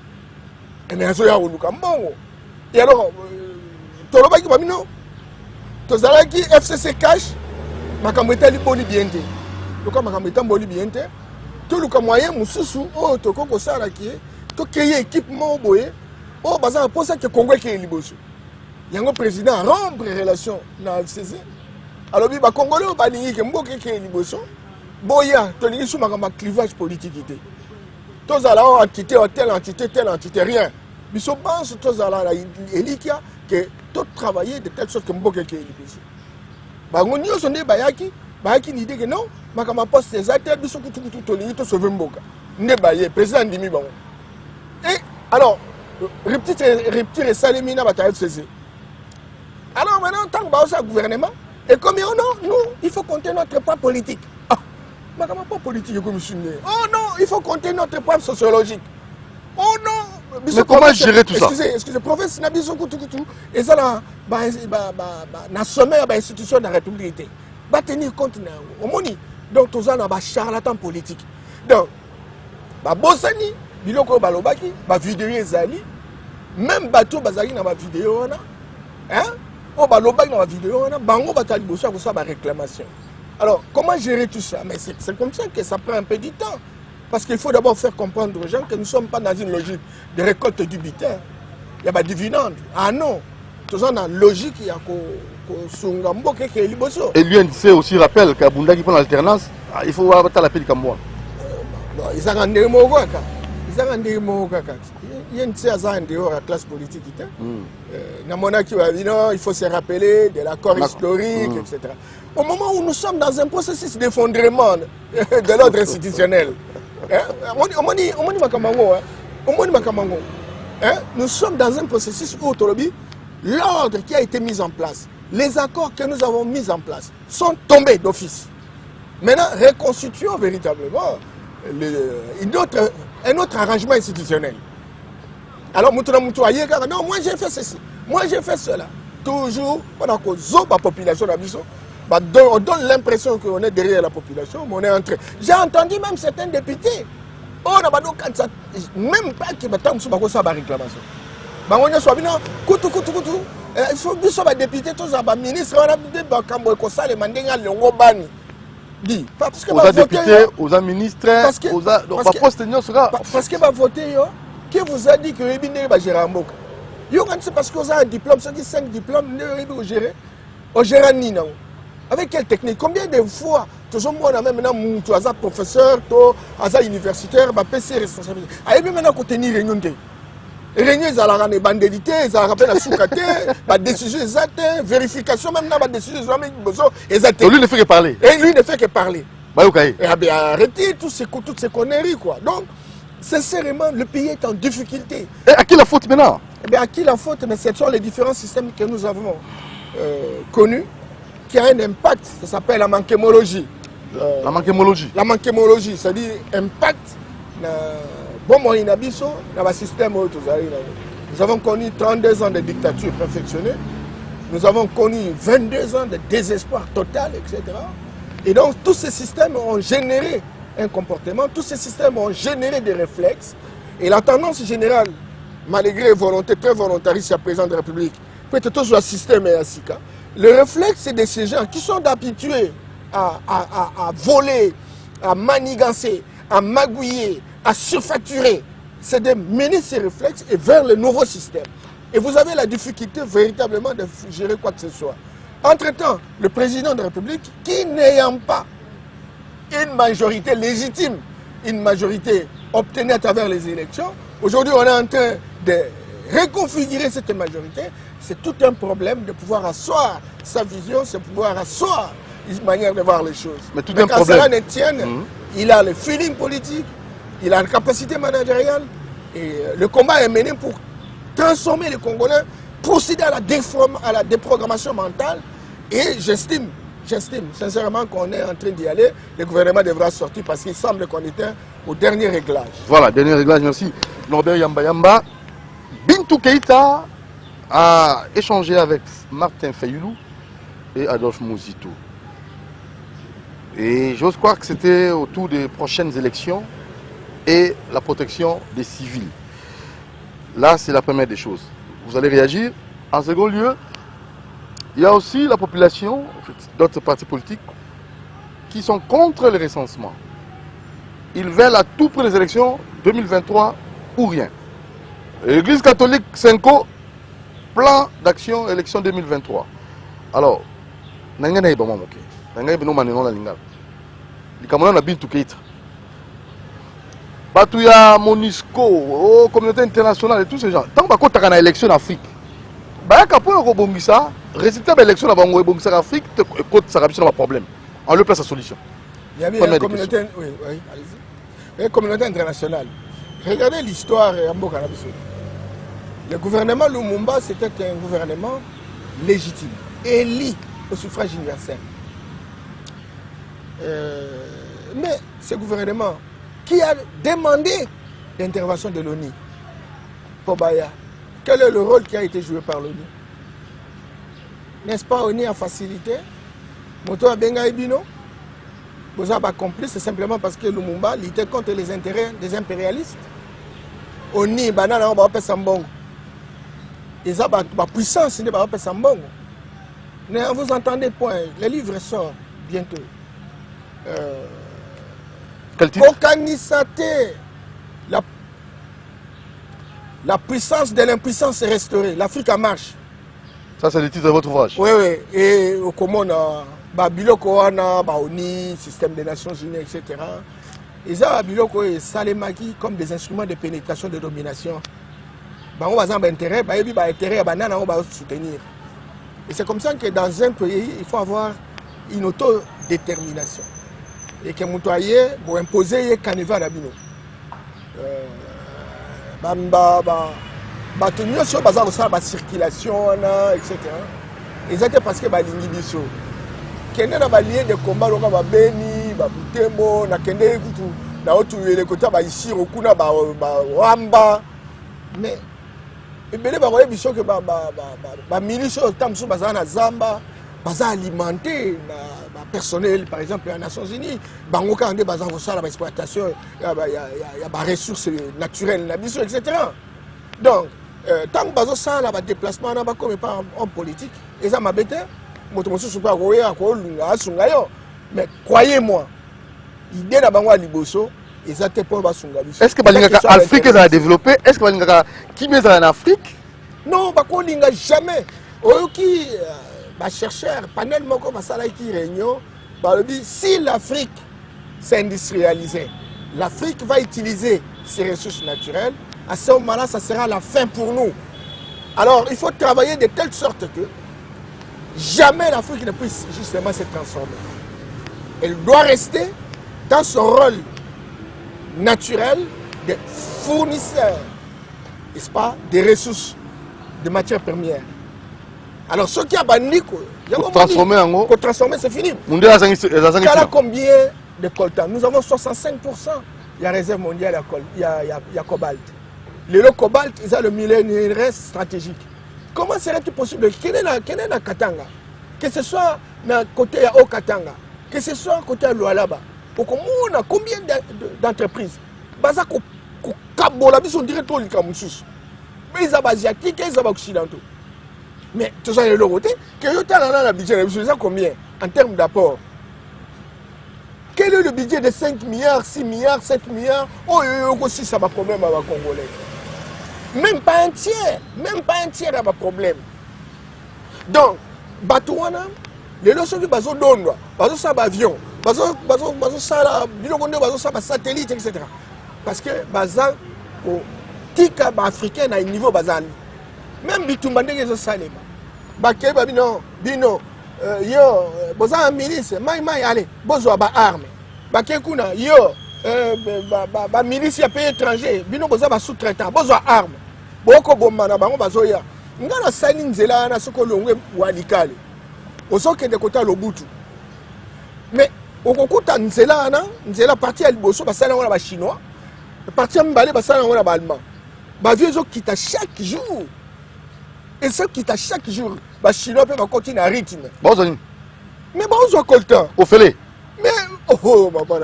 et mais azo ya luka mbongo et alors tolobaki ba mino tozalaki FCC cash makambo etali boni bien té luka makambo etali boni bien té tout le moyen mususu oh to koko sala ki to créer équipement boye oh baza pour ça que Congo qui est liboso yango président rompre relation na FCC alors bi ba congolais ba lingi ke mboke qui est liboso boya to lingi sou makamba clivage politique ité to zala entité telle entité rien biso pense to zala la elikia que to travailler de telle sorte que mboke qui est liboso ba ngonyo sonde bayaki ni idée que non makama poste exacteur biso kutu tolingi to sauver mboka nde baye président ndimi bango et alors rupture et salimina bata FCC alors maintenant tant que ba au gouvernement et comme non nous il faut compter notre poids politique makama pas politique comme sunné oh non il faut compter notre poids sociologique oh non mais comment gérer tout ça excusez province na biso kutu et ça là na sommet ba institution de la république va tenir compte na omoni donc tous na ba charlatan politique donc ba bosani biloko balobaki ba vidéo ezali même bato bazali na ba vidéo na o balobaki na ba vidéo na bango batali bosa ko sa ba réclamation. Alors comment gérer tout ça? Mais c'est comme ça que ça prend un peu de temps parce qu'il faut d'abord faire comprendre aux gens que nous ne sommes pas dans une logique de récolte du butin. Il y a pas dividende. Ah non, tous na logique il y a et l'UNC aussi rappelle qu'Abunda qui prend l'alternance, il faut avoir la paix comme moi. Ils ont rendu mon kaka. UNC a rendu la classe politique. Il faut se rappeler de l'accord historique, etc. Au moment où nous sommes dans un processus d'effondrement de l'ordre institutionnel, nous sommes dans un processus où l'ordre qui a été mis en place, les accords que nous avons mis en place sont tombés d'office. Maintenant, reconstituons véritablement un autre arrangement institutionnel. Alors, non, moi j'ai fait ceci, moi j'ai fait cela. Toujours, pendant que la population a on donne l'impression qu'on est derrière la population, mais on est en train. J'ai entendu même certains députés. Oh, même pas qui m'attendent sur ma réclamation. On a soit bien, coutou. Il faut que soit député, tous les ministres, on a dit que ça les mandingues à l'ongobani. Dit parce que aux députés, aux ministres, aux postes sera. Parce que va voter qui vous a dit que Ebine va gérer un mot. C'est parce que vous avez un diplôme, ceux qui 5 diplômes, vous gérez. On gère un nino. Avec quelle technique? Combien de fois, toujours moi, on a même maintenant, tu as un professeur, tu as un universitaire, tu as PC responsabilité. Aïe, maintenant, qu'on tenir réunion. Réunion, ils ont des bandelités, ils ont rappelé la sous-caté, la décision exacte, vérification, même dans la décision, ils ont lui ne fait que parler. Et lui ne fait que parler. Bah, okay. Et bien, arrêtez toutes ces conneries, quoi. Donc, sincèrement, le pays est en difficulté. Et à qui la faute maintenant? Eh bien, à qui la faute? Mais ce sont les différents systèmes que nous avons connus qui a un impact, ça s'appelle la manquémologie. La manquémologie. La manquémologie, c'est-à-dire impact bon moi inabiso dans le système où nous avons connu 32 ans de dictature perfectionnée, nous avons connu 22 ans de désespoir total, etc. Et donc tous ces systèmes ont généré un comportement, tous ces systèmes ont généré des réflexes, et la tendance générale, malgré volonté très volontariste à président de la République, peut-être tout le système est assis. Le réflexe, c'est de ces gens qui sont habitués à voler, à manigancer, à magouiller, à surfacturer. C'est de mener ces réflexes et vers le nouveau système. Et vous avez la difficulté véritablement de gérer quoi que ce soit. Entre-temps, le président de la République, qui n'ayant pas une majorité légitime, une majorité obtenue à travers les élections, aujourd'hui on est en train de reconfigurer cette majorité. C'est tout un problème de pouvoir asseoir sa vision, c'est pouvoir asseoir une manière de voir les choses. Mais tout un problème. Cela ne tienne, il a le feeling politique, il a la capacité managériale, et le combat est mené pour transformer les Congolais, procéder à la déprogrammation mentale, et j'estime sincèrement qu'on est en train d'y aller. Le gouvernement devra sortir parce qu'il semble qu'on était au dernier réglage. Voilà, dernier réglage, merci. Norbert Yamba. Bintou Keïta a échangé avec Martin Fayoulou et Adolphe Mouzito. Et j'ose croire que c'était autour des prochaines élections et la protection des civils. Là, c'est la première des choses. Vous allez réagir. En second lieu, il y a aussi la population, d'autres partis politiques, qui sont contre le recensement. Ils veulent à tout prix les élections 2023 ou rien. L'Église catholique 5 plan d'action élection 2023. Alors, nangana iba mamoke. Nangana iba no maneno la linga. Likamona na Bintou Keïta. Batu ya MONUSCO, communauté internationale et tous ces gens. Tant que tu as une élection en Afrique, résultat de l'élection en Afrique, ça a un problème. On lui place la solution. Il y a une communauté, oui, allez-y. Une communauté internationale. Regardez l'histoire. Le gouvernement Lumumba, c'était un gouvernement légitime, élu au suffrage universel. Mais ce gouvernement qui a demandé l'intervention de l'ONU, Pobaya, quel est le rôle qui a été joué par l'ONU? N'est-ce pas, l'ONU a facilité? Moto Abenga Ebino, vous avez compris, c'est simplement parce que Lumumba luttait contre les intérêts des impérialistes. ONU, banana, on va faire Sambongo. Ils ont la puissance, ils ne vont pas faire Sambongo. Mais vous entendez point, le livre sort bientôt. Quel titre? Okanisate, la puissance de l'impuissance est restaurée. L'Afrique en marche. Ça, c'est le titre de votre ouvrage. Oui, oui. Et au Komona, Biloko Wana, ONU, système des Nations Unies, etc. Ils ont Biloko et Salemaki comme des instruments de pénétration, de domination. On va avoir intérêt, on va soutenir. Et c'est comme ça que dans un pays, il faut avoir une autodétermination. Et que Moutouaye, pour imposer, il caneva à Bino. Batunyo sur bazar ça ba circulation etc. Exactement parce que ba lingi biso. Kende na ba lié de combat loka ba beni, ba butembo na kende kutu na otu ele kota ba ici okuna ba wamba. Mais ebele ba koye biso que ba milice tamsu bazana zamba baza alimenté na personnel par exemple à Nations Unies bango ka nde baza kosala ba exploitation ya ba ressources naturelles na biso etc. Donc tant que bazo sala ba déplacement na ba comme pas en politique eza mabete moto mosusu pa koya ko lunga asunga yo mais croyez-moi idée na bango liboso eza te po basunga biso. Est-ce que balingaka Afrique ça a développé? Est-ce que balingaka kimeza en Afrique? Non, ba ko linga jamais. Oyoki ba chercheur panel moko basala ki réunion ba dit si l'Afrique s'industrialisait, l'Afrique va utiliser ses ressources naturelles, à ce moment-là ça sera la fin pour nous. Alors il faut travailler de telle sorte que jamais l'Afrique ne puisse justement se transformer. Elle doit rester dans son rôle naturel de fournisseur, n'est-ce pas, des ressources, de matières premières. Alors, ce qui a banni, pour transformer, c'est fini. Combien de coltan? Nous avons 65% de la réserve mondiale, il y a cobalt. Le cobalt, ils ont le minerai stratégique. Comment serait-il possible? Quel est le Katanga? Que ce soit côté Haut Katanga, que ce soit côté Lualaba, combien d'entreprises? Baza ko kabola biso directement le Kamusus. Mais ils sont asiatiques et ils sont occidentaux. Mais tout ça est le côté que yo tala na budget ça combien en termes d'apport? Quel est le budget de 5 milliards, 6 milliards, 7 milliards? Oh aussi ça va problème avec les Congolais. Même pas un tiers à problème. Donc Batouana, les leçons du bazo d'Ondwa, bazo sa avion, bazo sa bilogonde, bazo sa satellite, etc. Parce que baza au tika africain à un niveau bazan. Même bitumba ndenge zo salema. Bakeba bino yo boza milice mai allez bozo ba arme. Bakekuna yo ba milice ya pays étranger bino boza ba sous-traitant bozo arme. Boko bomba na bango bazo ya. Ngana sali nzela na soko longwe walikale. Osoke de kota lobutu. Mais okokuta nzela parti ya liboso basala ngona ba chinois. Parti ya mbale basala ngona ba allemand. Ba vieux zo kita chaque jour. Et ceux qui t'a chaque jour, les Chinois peuvent continuer à rythme. Bon, mais bon, on coltan. Au fêlé. Mais, oh, papa,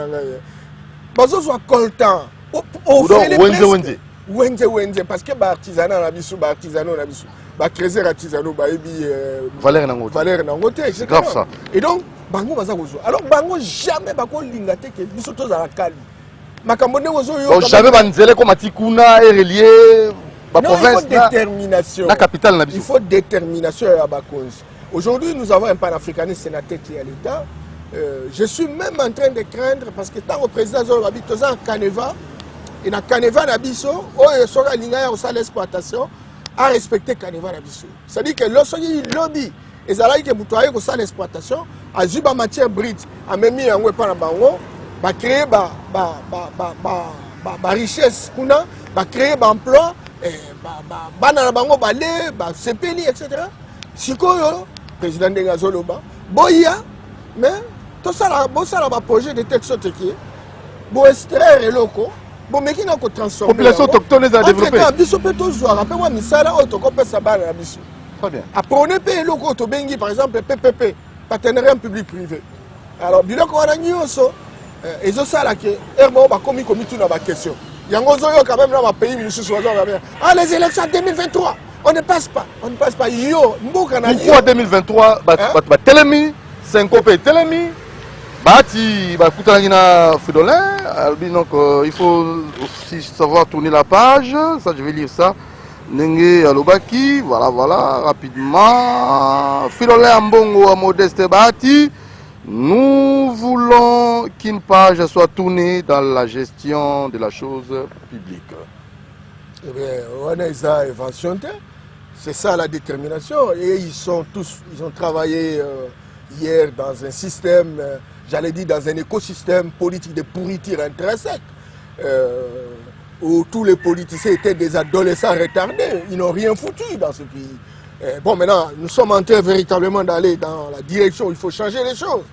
on coltan. Au fêlé. Wenze, parce que l'artisanat, l'artisanat, creuser artisanat, valeur nangote. C'est grave ça. Et donc, bango baza gozo. Alors, bango jamais bako lingate que biso to za calme. Makamone gozo yo. Jamais banzele comme atikuna et relié. Non, il faut détermination. La capitale, il faut détermination à Bakonzi. Aujourd'hui, nous avons un panafricaniste sénateur qui est à l'État. Je suis même en train de craindre parce que tant au président Zorobabi, tout ça en Caneva, et dans Caneva Nabiso, il sera aligné à l'exploitation, à respecter Caneva Nabiso. C'est-à-dire que lorsqu'il y a un lobby, et ça là, que vous travaillez sur l'exploitation, à Zuba matière brute, à même mis en Wepa Bango, va créer la richesse, va créer l'emploi. Bana bango balé sepeli etc. Sikoyo président de Gazoloba boya mais tout ça là ba projet de telle sorte qui bo extraire eloko bo meki na ko transformer population autochtone a développé biso pe to zo rappelle moi misala auto ko pesa bana na biso très bien apprenez pe eloko to bengi par exemple PPP partenariat public privé alors biloko wana nyonso ezo sala ke erbo ba komi tout na ba question. Quand même dans ma pays, ah, les élections 2023, on ne passe pas. On ne passe pas. Pourquoi 2023 Telemi, Syncopé Telemi, Bati, Fridolin. Donc il faut aussi savoir tourner la page. Ça, je vais lire ça. Nengue Alobaki, voilà, rapidement. Fridolin Mbongo, Modeste Bati. Nous voulons qu'une page soit tournée dans la gestion de la chose publique. Eh bien, on a ça invention. C'est ça la détermination. Et ils ont travaillé hier dans un système, j'allais dire dans un écosystème politique de pourriture intrinsèque, où tous les politiciens étaient des adolescents retardés. Ils n'ont rien foutu dans ce pays. Bon, maintenant, nous sommes en train véritablement d'aller dans la direction où il faut changer les choses.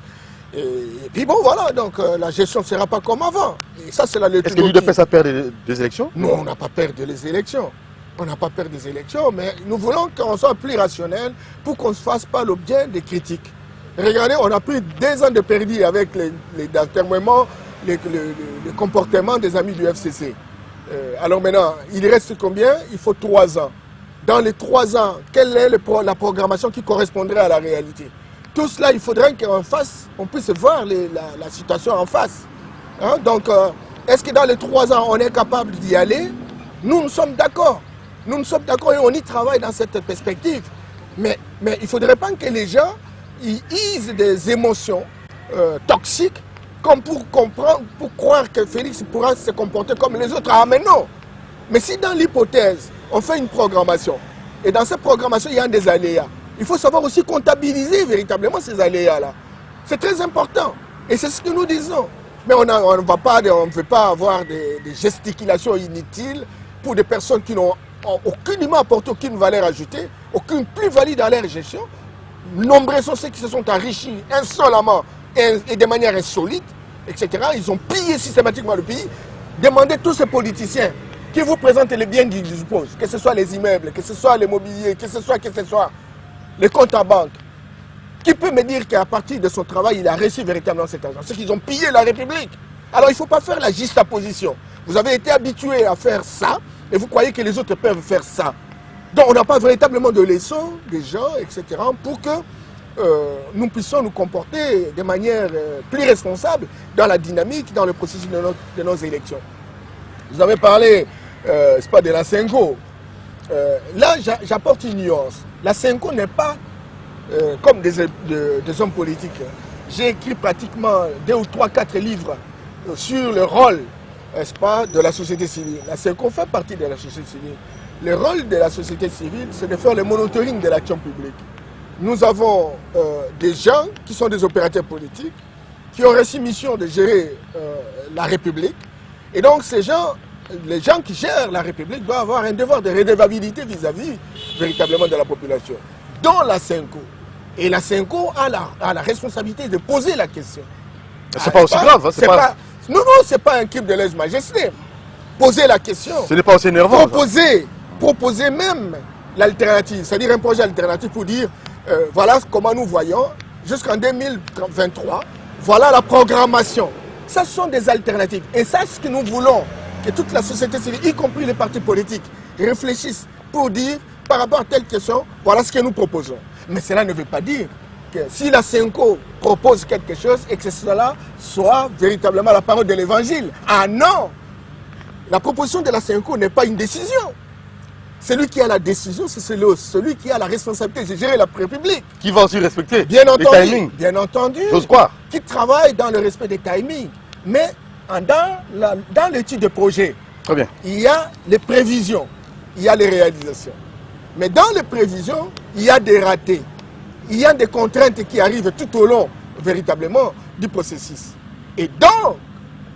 Et puis bon, voilà, donc la gestion ne sera pas comme avant. Et ça, c'est la lecture. Est-ce que l'UDPS a perdu des élections? Non, on n'a pas perdu les élections. On n'a pas perdu des élections, mais nous voulons qu'on soit plus rationnel pour qu'on ne se fasse pas l'objet des critiques. Regardez, on a pris 2 ans de perdu avec les atermoiements, les comportements des amis du FCC. Alors maintenant, il reste combien? Il faut 3 ans. Dans les 3 ans, quelle est la programmation qui correspondrait à la réalité? Tout cela, il faudrait qu'en face, on puisse voir la situation en face. Hein? Donc, est-ce que dans les 3 ans, on est capable d'y aller? Nous sommes d'accord. Nous sommes d'accord et on y travaille dans cette perspective. Mais il ne faudrait pas que les gens ils usent des émotions toxiques comme pour croire que Félix pourra se comporter comme les autres. Ah mais non. Mais si dans l'hypothèse, on fait une programmation, et dans cette programmation, il y a des aléas, il faut savoir aussi comptabiliser véritablement ces aléas-là. C'est très important. Et c'est ce que nous disons. Mais on ne veut pas avoir des gesticulations inutiles pour des personnes qui n'ont aucunement apporté aucune valeur ajoutée, aucune plus-value dans leur gestion. Nombreux sont ceux qui se sont enrichis insolemment et de manière insolite, etc. Ils ont pillé systématiquement le pays. Demandez tous ces politiciens qui vous présentent les biens qu'ils disposent, que ce soit les immeubles, que ce soit l'immobilier, que ce soit les comptes à banque. Qui peut me dire qu'à partir de son travail, il a reçu véritablement cet argent? Ceux qui ont pillé la République. Alors il ne faut pas faire la juxtaposition. Vous avez été habitué à faire ça et vous croyez que les autres peuvent faire ça. Donc on n'a pas véritablement de leçons des gens, etc. pour que nous puissions nous comporter de manière plus responsable dans la dynamique, dans le processus de nos élections. Vous avez parlé, c'est pas de la Senko. Là, j'apporte une nuance. La Senko n'est pas comme des hommes politiques. J'ai écrit pratiquement 2 ou 3, 4 livres sur le rôle, n'est-ce pas, de la société civile. La Senko fait partie de la société civile. Le rôle de la société civile, c'est de faire le monitoring de l'action publique. Nous avons des gens qui sont des opérateurs politiques, qui ont reçu mission de gérer la République. Et donc, ces gens, les gens qui gèrent la République doivent avoir un devoir de redevabilité vis-à-vis véritablement de la population, dont la Senko. Et la Senko a la responsabilité de poser la question. C'est pas aussi grave. Hein, non, c'est pas un crime de lèse-majesté. Poser la question. Ce n'est pas aussi énervant. Proposer même l'alternative, c'est-à-dire un projet alternatif pour dire voilà comment nous voyons jusqu'en 2023, voilà la programmation. Ça sont des alternatives. Et ça, ce que nous voulons, que toute la société civile, y compris les partis politiques, réfléchissent pour dire par rapport à telle question, voilà ce que nous proposons. Mais cela ne veut pas dire que si la Senko propose quelque chose et que cela soit véritablement la parole de l'évangile. Ah non! La proposition de la Senko n'est pas une décision. Celui qui a la décision, c'est celui qui a la responsabilité de gérer la République. Qui va aussi respecter les timings. Bien entendu. J'ose croire. Qui travaille dans le respect des timings. Mais dans l'étude de projet, très bien, il y a les prévisions, il y a les réalisations. Mais dans les prévisions, il y a des ratés. Il y a des contraintes qui arrivent tout au long, véritablement, du processus. Et donc,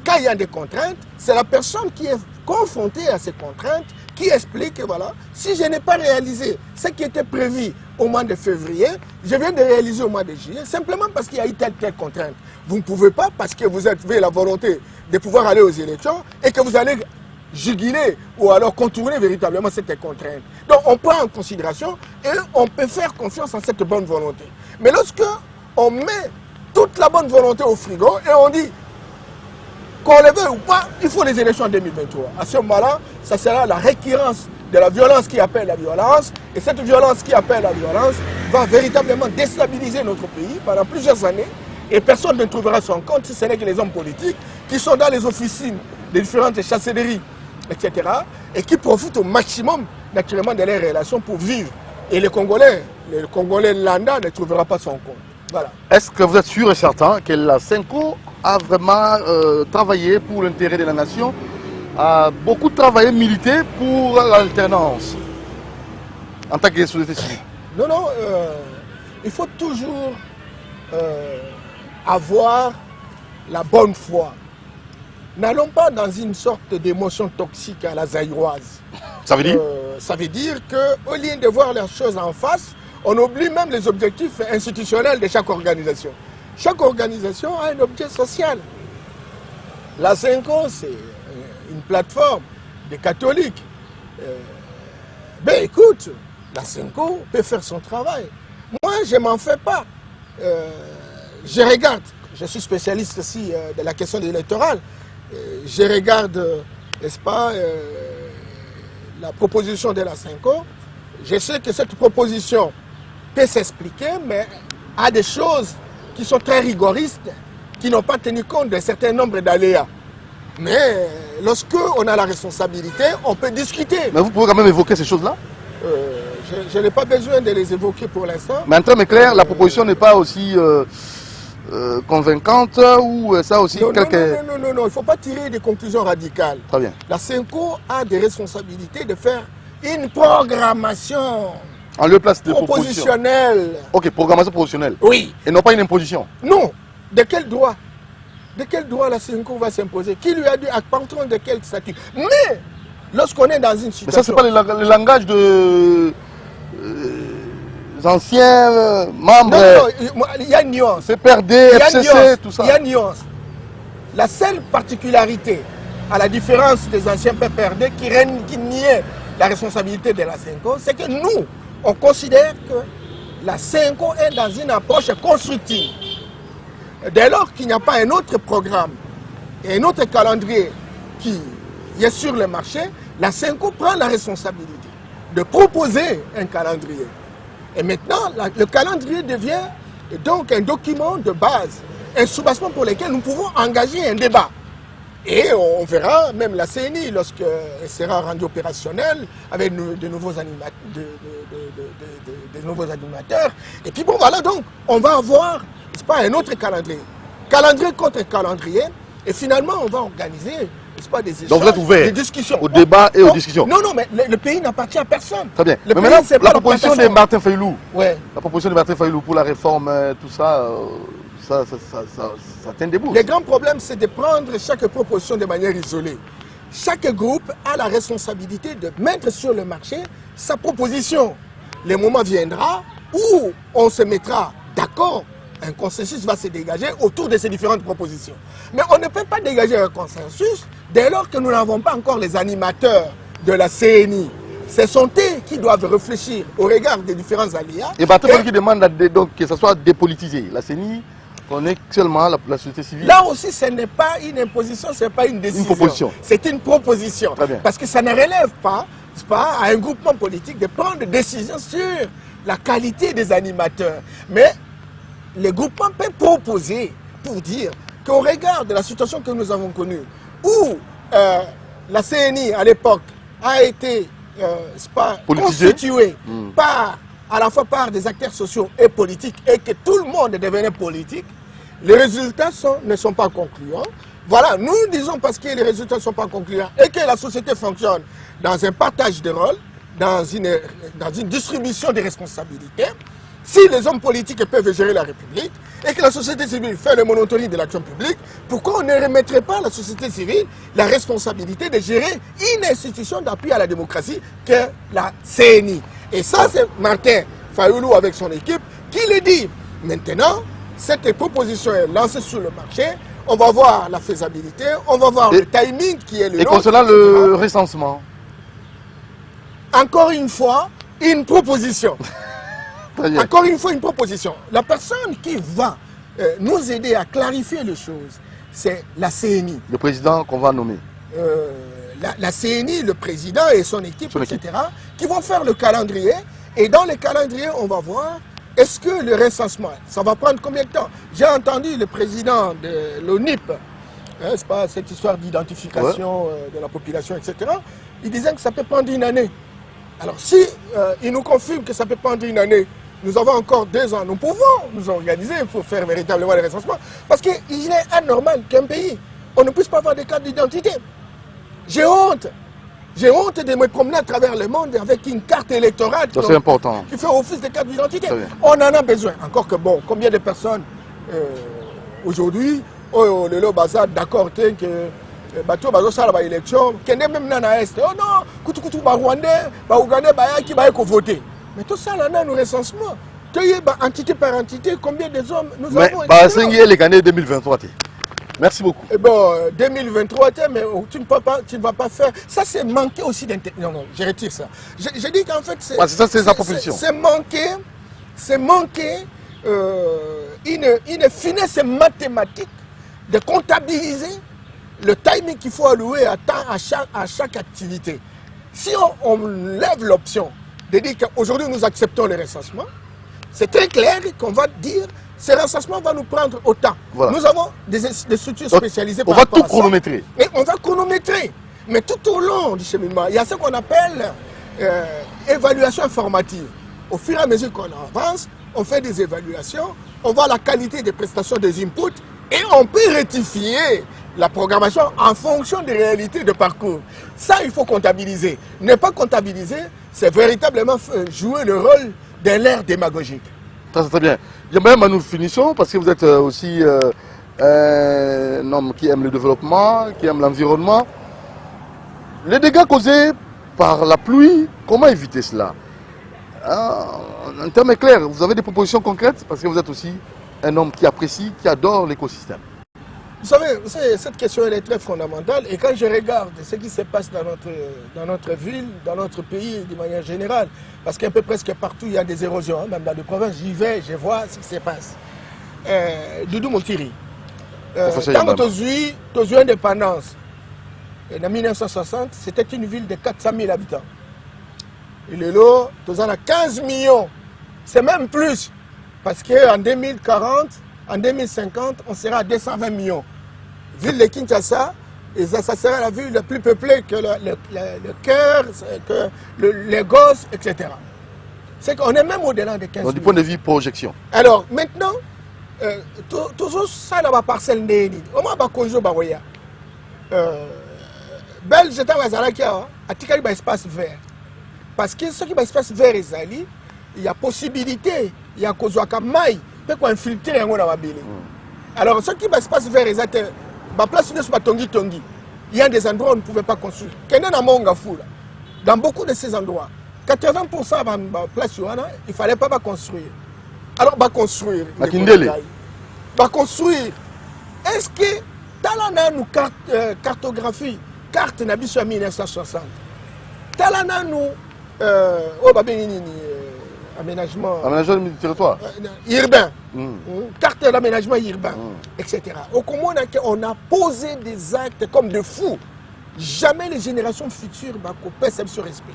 quand il y a des contraintes, c'est la personne qui est confrontée à ces contraintes qui explique que voilà, si je n'ai pas réalisé ce qui était prévu au mois de février, je viens de réaliser au mois de juillet, simplement parce qu'il y a eu telle contrainte. Vous ne pouvez pas, parce que vous avez la volonté de pouvoir aller aux élections et que vous allez juguler ou alors contourner véritablement cette contrainte. Donc on prend en considération et on peut faire confiance en cette bonne volonté. Mais lorsque on met toute la bonne volonté au frigo et on dit qu'on le veuille ou pas, il faut les élections en 2023. À ce moment-là, ça sera la récurrence de la violence qui appelle la violence. Et cette violence qui appelle la violence va véritablement déstabiliser notre pays pendant plusieurs années. Et personne ne trouvera son compte si ce n'est que les hommes politiques qui sont dans les officines des différentes chancelleries, etc. et qui profitent au maximum naturellement de leurs relations pour vivre. Et le Congolais lambda ne trouvera pas son compte. Voilà. Est-ce que vous êtes sûr et certain que la Senko a vraiment travaillé pour l'intérêt de la nation, a beaucoup travaillé, milité pour l'alternance en tant que société civile? Non, il faut toujours avoir la bonne foi. N'allons pas dans une sorte d'émotion toxique à la zaïroise. Ça veut dire ça veut dire qu'au lieu de voir les choses en face, on oublie même les objectifs institutionnels de chaque organisation. Chaque organisation a un objet social. La Senko, c'est une plateforme des catholiques. Ben écoute, la Senko peut faire son travail. Moi, je ne m'en fais pas. je regarde, je suis spécialiste aussi de la question électorale, je regarde, n'est-ce pas, la proposition de la Cinco. Je sais que cette proposition peut s'expliquer, mais a des choses qui sont très rigoristes, qui n'ont pas tenu compte d'un certain nombre d'aléas. Mais lorsque on a la responsabilité, on peut discuter. Mais vous pouvez quand même évoquer ces choses-là? Je n'ai pas besoin de les évoquer pour l'instant. Mais en termes clairs, la proposition n'est pas aussi convaincante ou ça aussi non, il ne faut pas tirer des conclusions radicales. Très bien. La Cinco a des responsabilités de faire une programmation En lieu place de propositionnelle. Ok, programmation propositionnelle. Oui. Et non pas une imposition. Non. De quel droit? De quel droit la Cinco va s'imposer? Qui lui a dit à partir de quel statut? Mais lorsqu'on est dans une situation... Mais ça, c'est pas le langage de anciens membres. Non, il y a une nuance. CPRD, FCC, tout ça. Il y a une nuance. La seule particularité, à la différence des anciens PPRD qui niaient la responsabilité de la Cinco, c'est que nous, on considère que la Cinco est dans une approche constructive. Dès lors qu'il n'y a pas un autre programme et un autre calendrier qui est sur le marché, la Cinco prend la responsabilité de proposer un calendrier. Et maintenant, le calendrier devient donc un document de base, un soubassement pour lequel nous pouvons engager un débat. Et on verra même la CNI lorsqu'elle sera rendue opérationnelle avec de nouveaux animateurs. Et puis bon, voilà, donc on va avoir, c'est pas un autre calendrier. Calendrier contre calendrier. Et finalement, on va organiser, c'est pas des échanges, donc vous êtes ouvert des discussions. Au débat et aux discussions. Non, mais le pays n'appartient à personne. Très bien. Le Mais pays, maintenant, la pas proposition de Martin Fayulu, ouais. La proposition de Martin Fayulu pour la réforme, tout ça, ça tient debout. Le grand problème, c'est de prendre chaque proposition de manière isolée. Chaque groupe a la responsabilité de mettre sur le marché sa proposition. Le moment viendra où on se mettra d'accord, un consensus va se dégager autour de ces différentes propositions. Mais on ne peut pas dégager un consensus dès lors que nous n'avons pas encore les animateurs de la CNI. Ce sont eux qui doivent réfléchir au regard des différents aléas. Et Martin Fayulu qui demande donc, que ça soit dépolitisé. La CNI, on est seulement la société civile. Là aussi, ce n'est pas une imposition, ce n'est pas une décision. Une proposition. C'est une proposition. Très bien. Parce que ça ne relève pas, à un groupement politique de prendre des décisions sur la qualité des animateurs. Mais le groupement peut proposer pour dire qu'au regard de la situation que nous avons connue, où la CNI à l'époque a été constituée à la fois par des acteurs sociaux et politiques et que tout le monde devenait politique, les résultats ne sont pas concluants. Voilà, nous disons parce que les résultats ne sont pas concluants et que la société fonctionne dans un partage de rôles, dans une distribution des responsabilités. Si les hommes politiques peuvent gérer la République et que la société civile fait le monotonie de l'action publique, pourquoi on ne remettrait pas à la société civile la responsabilité de gérer une institution d'appui à la démocratie que la CNI? Et ça, c'est Martin Fayulu avec son équipe qui le dit. Maintenant, cette proposition est lancée sur le marché. On va voir la faisabilité, on va voir le timing qui est le nôtre. Et concernant le recensement? Encore une fois, une proposition. Encore une fois, une proposition. La personne qui va nous aider à clarifier les choses, c'est la CNI. Le président qu'on va nommer. La CNI, le président et son équipe, etc., qui vont faire le calendrier. Et dans le calendrier, on va voir, est-ce que le recensement, ça va prendre combien de temps? J'ai entendu le président de l'ONIP, c'est pas cette histoire d'identification de la population, etc., il disait que ça peut prendre une année. Alors si il nous confirme que ça peut prendre une année, nous avons encore 2 ans, nous pouvons nous organiser pour faire véritablement le recensement. Parce qu'il est anormal qu'un pays, on ne puisse pas avoir des cartes d'identité. J'ai honte. J'ai honte de me promener à travers le monde avec une carte électorale c'est important. Qui fait office de carte d'identité. On en a besoin. Encore que bon, combien de personnes aujourd'hui, le bazar d'accord que bateau bazo sala ba élection, kende même nana est. Oh non, kutu ba Rwandais, ba Ougandais ba qui ba voter. Mais tout ça là dans nos recensements. Entité par entité, combien de hommes nous avons? Mais les années 2023. Merci beaucoup. Et bon, 2023, mais tu ne vas pas faire. Ça, c'est manquer aussi d'intelligence. Non, je retire ça. Je dis qu'en fait, c'est sa proposition. C'est manquer une finesse mathématique de comptabiliser le timing qu'il faut allouer à chaque activité. Si on lève l'option de dire qu'aujourd'hui nous acceptons le recensement, c'est très clair qu'on va dire ce recensement va nous prendre autant. Voilà. Nous avons des structures spécialisées. On va tout chronométrer. Et on va chronométrer. Mais tout au long du cheminement, il y a ce qu'on appelle évaluation informative. Au fur et à mesure qu'on avance, on fait des évaluations, on voit la qualité des prestations des inputs et on peut rectifier la programmation en fonction des réalités de parcours. Ça, il faut comptabiliser. Ne pas comptabiliser, c'est véritablement jouer le rôle d'un air démagogique. Ça, c'est très bien. Même nous finissons, parce que vous êtes aussi un homme qui aime le développement, qui aime l'environnement. Les dégâts causés par la pluie, comment éviter cela? En termes clairs, vous avez des propositions concrètes, parce que vous êtes aussi un homme qui apprécie, qui adore l'écosystème. Vous savez, cette question elle est très fondamentale et quand je regarde ce qui se passe dans notre ville, dans notre pays de manière générale, parce qu'un peu presque partout il y a des érosions, hein, même dans les provinces, j'y vais, je vois ce qui se passe. Doudou Montiri, quand tu as eu l'indépendance, en 1960, c'était une ville de 400 000 habitants. Il est là, tu en as 15 millions, c'est même plus, parce qu'en 2040, en 2050, on sera à 220 millions. Ville de Kinshasa, et ça sera la ville la plus peuplée que le cœur, que les gosses, etc. C'est qu'on est même au-delà de 15 millions. Du point de vue projection. Alors, maintenant, toujours ça dans ma parcelle néni. Au moins, Bakonjo Baroya. Belge, j'étais à Zalakia, à Tikali, espace vert. Parce que ce qui est espace vert, il y a possibilité, il y a Kozouaka Maï. Peut infiltrer dans la ville. Alors, ce qui va se passer vers les athées, la place de Tongi Tongi, il y a des endroits où on ne pouvait pas construire. Dans beaucoup de ces endroits, 80% de la place, il ne fallait pas construire. Alors, on va construire. Va construire. Est-ce que, dans nous cartographie, carte Nabiso en 1960, dans nous, aménagement du territoire urbain, carte d'aménagement urbain, etc. Au Congo, on a posé des actes comme de fous. Jamais les générations futures ne se respect.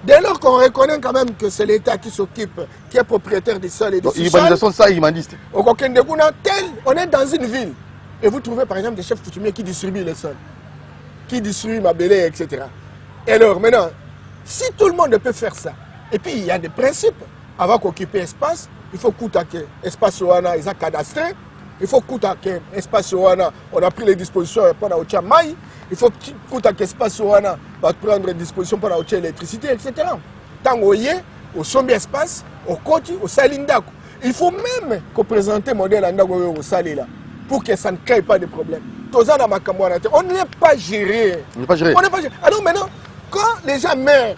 Dès lors qu'on reconnaît quand même que c'est l'État qui s'occupe, qui est propriétaire des sols et des sous-sols. Urbanisation, ça, humaniste. On est dans une ville et vous trouvez par exemple des chefs coutumiers qui distribuent les sols, qui distribuent Mabélé, etc. Et alors maintenant, si tout le monde peut faire ça, et puis il y a des principes. Avant qu'occuper espace, il faut que l'espace Oana est cadastré. Il faut que l'espace Oana, on a pris les dispositions pour la Maï. Il faut que l'espace Oana va prendre les dispositions pour la électricité, etc. Tant au yé, au sommet espace, au côté, au salindako. Il faut même qu'on présente un modèle au salé pour que ça ne crée pas de problème. On n'est pas géré. On n'est pas géré. Alors maintenant, quand les gens meurent,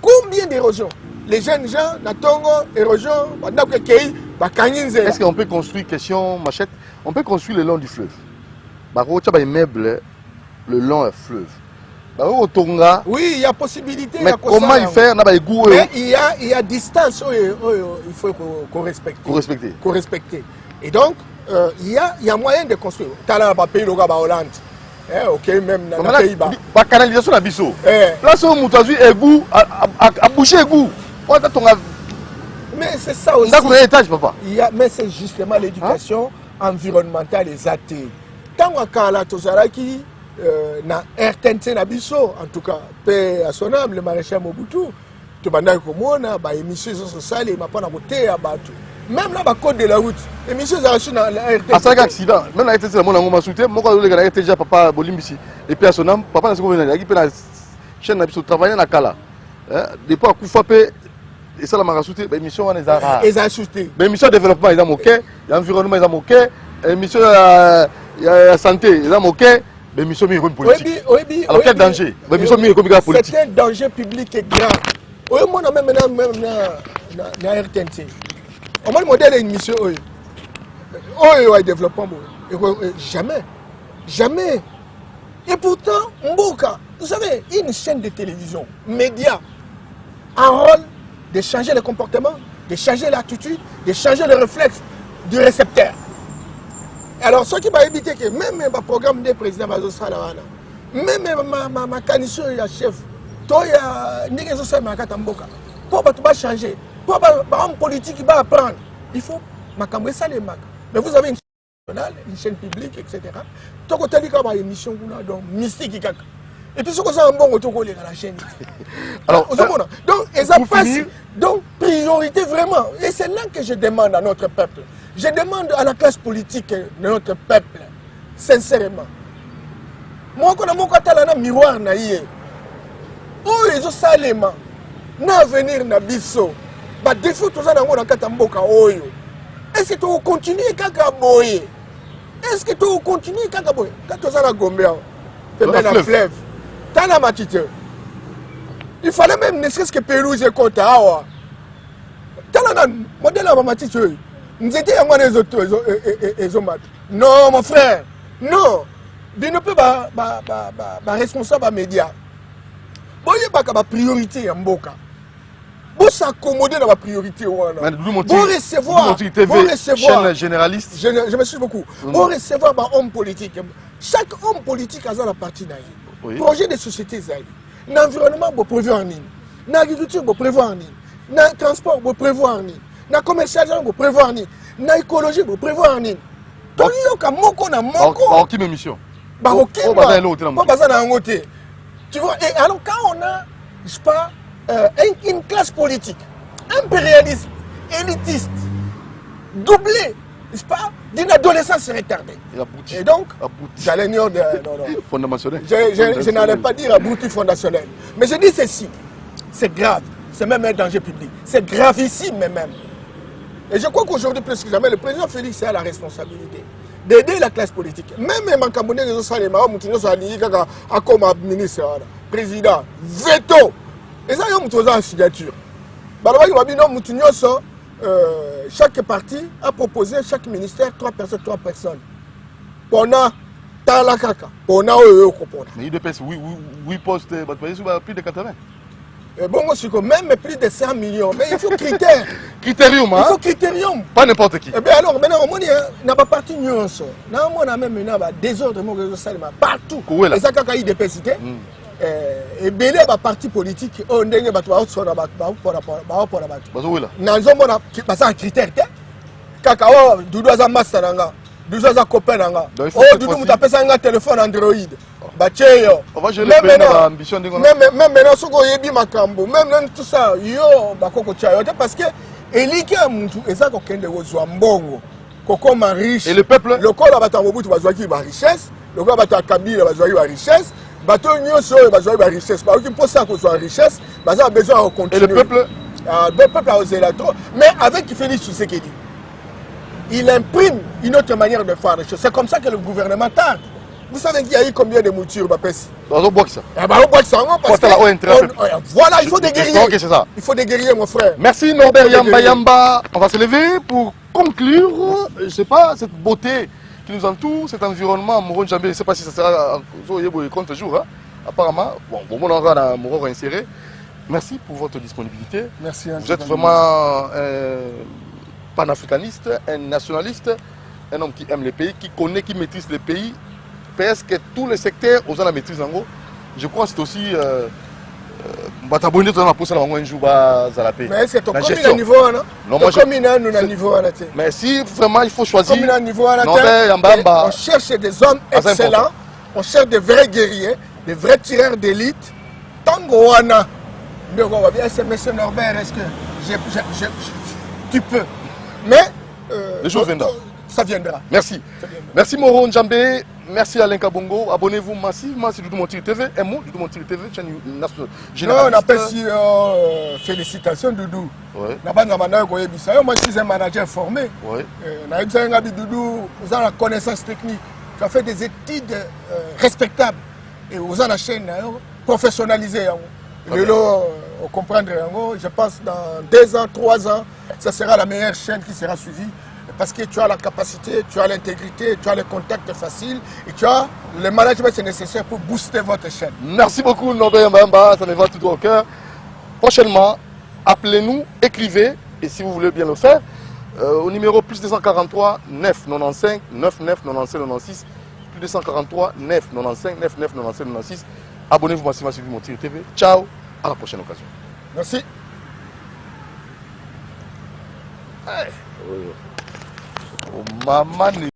combien d'érosions? Les jeunes gens, Natongo, érosion, est-ce qu'on peut construire, question machette, on peut construire le long du fleuve? Il y a des meubles le long du fleuve. Oui, il y a possibilité. Mais comment il fait? Mais il y a distance, il faut qu'on respecte. Qu'on respecte. Et donc, il y a moyen de construire. Tu as un pays, le Hollande. Ok, même dans les Pays-Bas. La canalisation de Bissau. Place où on a vu égout, à boucher égout. Mais c'est ça aussi. Étage, papa. Mais c'est justement l'éducation environnementale des athées. Tant que na RTNC na Bissau, en tout cas, paix à son âme, le maréchal Mobutu, tu vas dire que les émissions sociales, ils ne pas voté à battre. Même là, code de la route, les émissions sont dans la RTNC. À chaque accident, même la RTNC, moi, on m'a soutenu, moi, quand je suis déjà papa Bolimbisi, et puis à son âme, papa, c'est comme la chaîne na Bissau, travailler à Kala. Depuis à Koufapé, et ça, la m'a soutenu, l'émission, on est à. Ils ont soutenu. L'émission développement, ils ont moqué, l'environnement, ils ont moqué, l'émission santé, ils ont moqué. L'émission politique. Alors quel danger? L'émission politique. C'est un danger public et grand. Oui, moi, même dans RTNC. On m'a modèle une mission. Oui, développement. Jamais. Jamais. Et pourtant, Mboka, vous savez, une chaîne de télévision, média, un rôle de changer le comportement, de changer l'attitude, de changer le réflexe. du récepteur. Alors, ce qui va éviter que même le programme des présidents, même ma canissure, il y a chef, il y a pour changer, pour un politique qui va apprendre, il faut m'accamer ça les marques. Mais vous avez une chaîne publique, etc. Donc, vous avez une émission mystique. Et puis, ce que vous avez un bon retour à la chaîne. Alors, donc, priorité vraiment. Et c'est là que je demande à notre peuple. Je demande à la classe politique de notre peuple, sincèrement. Moi, je suis un miroir. Oh, ils ont salement. Na venir na biso. Ba défaut tout ça dans mon katamboka oyo. Est-ce que tu continues kaka boye? Est-ce que tu continues kaka boye? Quand tu as la Gombe, tu mets la fleuve. T'as la matite. Il fallait même ne serait-ce que pelouse et côte awa. T'as la modèle à matite. Nous étions en les autres non, mon frère. Non. Il ne peut pas responsable média. Bon, il n'y a pas de priorité en Boka. Bon, s'accommoder dans la priorité. Bon, recevoir. Chaîne généraliste. Je me suis beaucoup. Bon, recevoir un homme politique. Chaque homme politique a la partie d'ailleurs. Oui. Projet de société, l'environnement, vous prévoir en ligne. L'agriculture, vous prévoir en ligne. Le transport, vous prévoir en ligne. La commercialisation, vous prévoir en ligne. L'écologie, vous prévoir en ligne. Donc, qui mission? Tu vois, et alors quand on a, je sais pas, une classe politique impérialiste, élitiste, doublée, je sais pas, d'une adolescence retardée. Et donc, j'allais dire, je n'allais pas dire abruti fondationnel. Mais je dis ceci, c'est grave, c'est même un danger public, c'est gravissime même. Et je crois qu'aujourd'hui, plus que jamais, le président Félix a la responsabilité d'aider la classe politique. Même en Cameroun, les gens comme ministre, président, veto. Et ça, il y a une signature. Chaque parti a proposé, chaque ministère, 3 personnes. Pendant la caca. Pendant mais il dépasse 8 postes, plus de 80. Bon, même plus de 100 millions. Mais il faut critère. Critérium, hein? Il faut critérium. Pas n'importe qui. Et bien alors, maintenant, on n'a pas parti nuance. On a même un désordre partout. Et ça, quand il dépasse, et bien les partis politiques, on a des critères. Kakao, Doudou a master, Doudou a copain. Oh, Doudou a fait un téléphone Android. On va gérer l'ambition de même maintenant, ce qu'on a dit, même tout ça, parce que Elika Moutou, et ça, qu'on a mbongo, qu'on a riche. Et le peuple? Le corps a Mobutu va jouer la richesse, le corps a Kabila va jouer la richesse, bateau Nyonso va jouer la richesse. Parce que pour ça qu'on soit la richesse, on a besoin de continuer. Et le peuple? Le peuple a osé la trop. Mais avec Félix Tshisekedi, il imprime une autre manière de faire les choses. C'est comme ça que le gouvernement tarde. Vous savez qu'il y a eu combien de moutures on boit ça. On boit ça, parce que voilà, il faut des guerriers. Il faut des guerriers, mon frère. Merci Norbert Yamba. On va se lever pour conclure, je ne sais pas, cette beauté qui nous entoure, cet environnement. Je ne sais pas si ça sera contre jour. Hein. Apparemment, bon, on aura Mouro inséré. Merci pour votre disponibilité. Merci. Vous êtes vraiment panafricaniste, un nationaliste, un homme qui aime les pays, qui connaît, qui maîtrise les pays. Presque tous les secteurs aux la maîtrise en gros. Je crois que c'est aussi t'abonner un jour à la paix. Mais c'est ton commune à niveau, non? Ton commune à niveau. Mais si vraiment il faut choisir, on cherche des hommes excellents, on cherche des vrais guerriers, des vrais tireurs d'élite. Tango Wana. Monsieur Norbert, est-ce que tu peux? Mais le jour viendra. Ça viendra. Merci. Merci Moro Njambé. Merci Alain Kabongo. Abonnez-vous massivement sur Doudou Montiri TV. Un mot, Doudou Montiri TV, chaîne généraliste. Non, on appelle si félicitations Doudou. Moi, je suis un manager formé. Doudou, vous avez la connaissance technique. Tu as fait des études respectables. Et vous avez la chaîne professionnalisée. Au comprendre, je pense dans 2 ans, 3 ans, ça sera la meilleure chaîne qui sera suivie. Parce que tu as la capacité, tu as l'intégrité, tu as les contacts faciles et tu as le management c'est nécessaire pour booster votre chaîne. Merci beaucoup Norbert Mbamba, ça me va tout au cœur. Prochainement, appelez-nous, écrivez et si vous voulez bien le faire, au niveau numéro plus 243 9 95 99 96 96. Plus 243 9 95 99 96 96. Abonnez-vous massivement sur mon TV. Ciao, à la prochaine occasion. Merci. Hey. Oh, maman.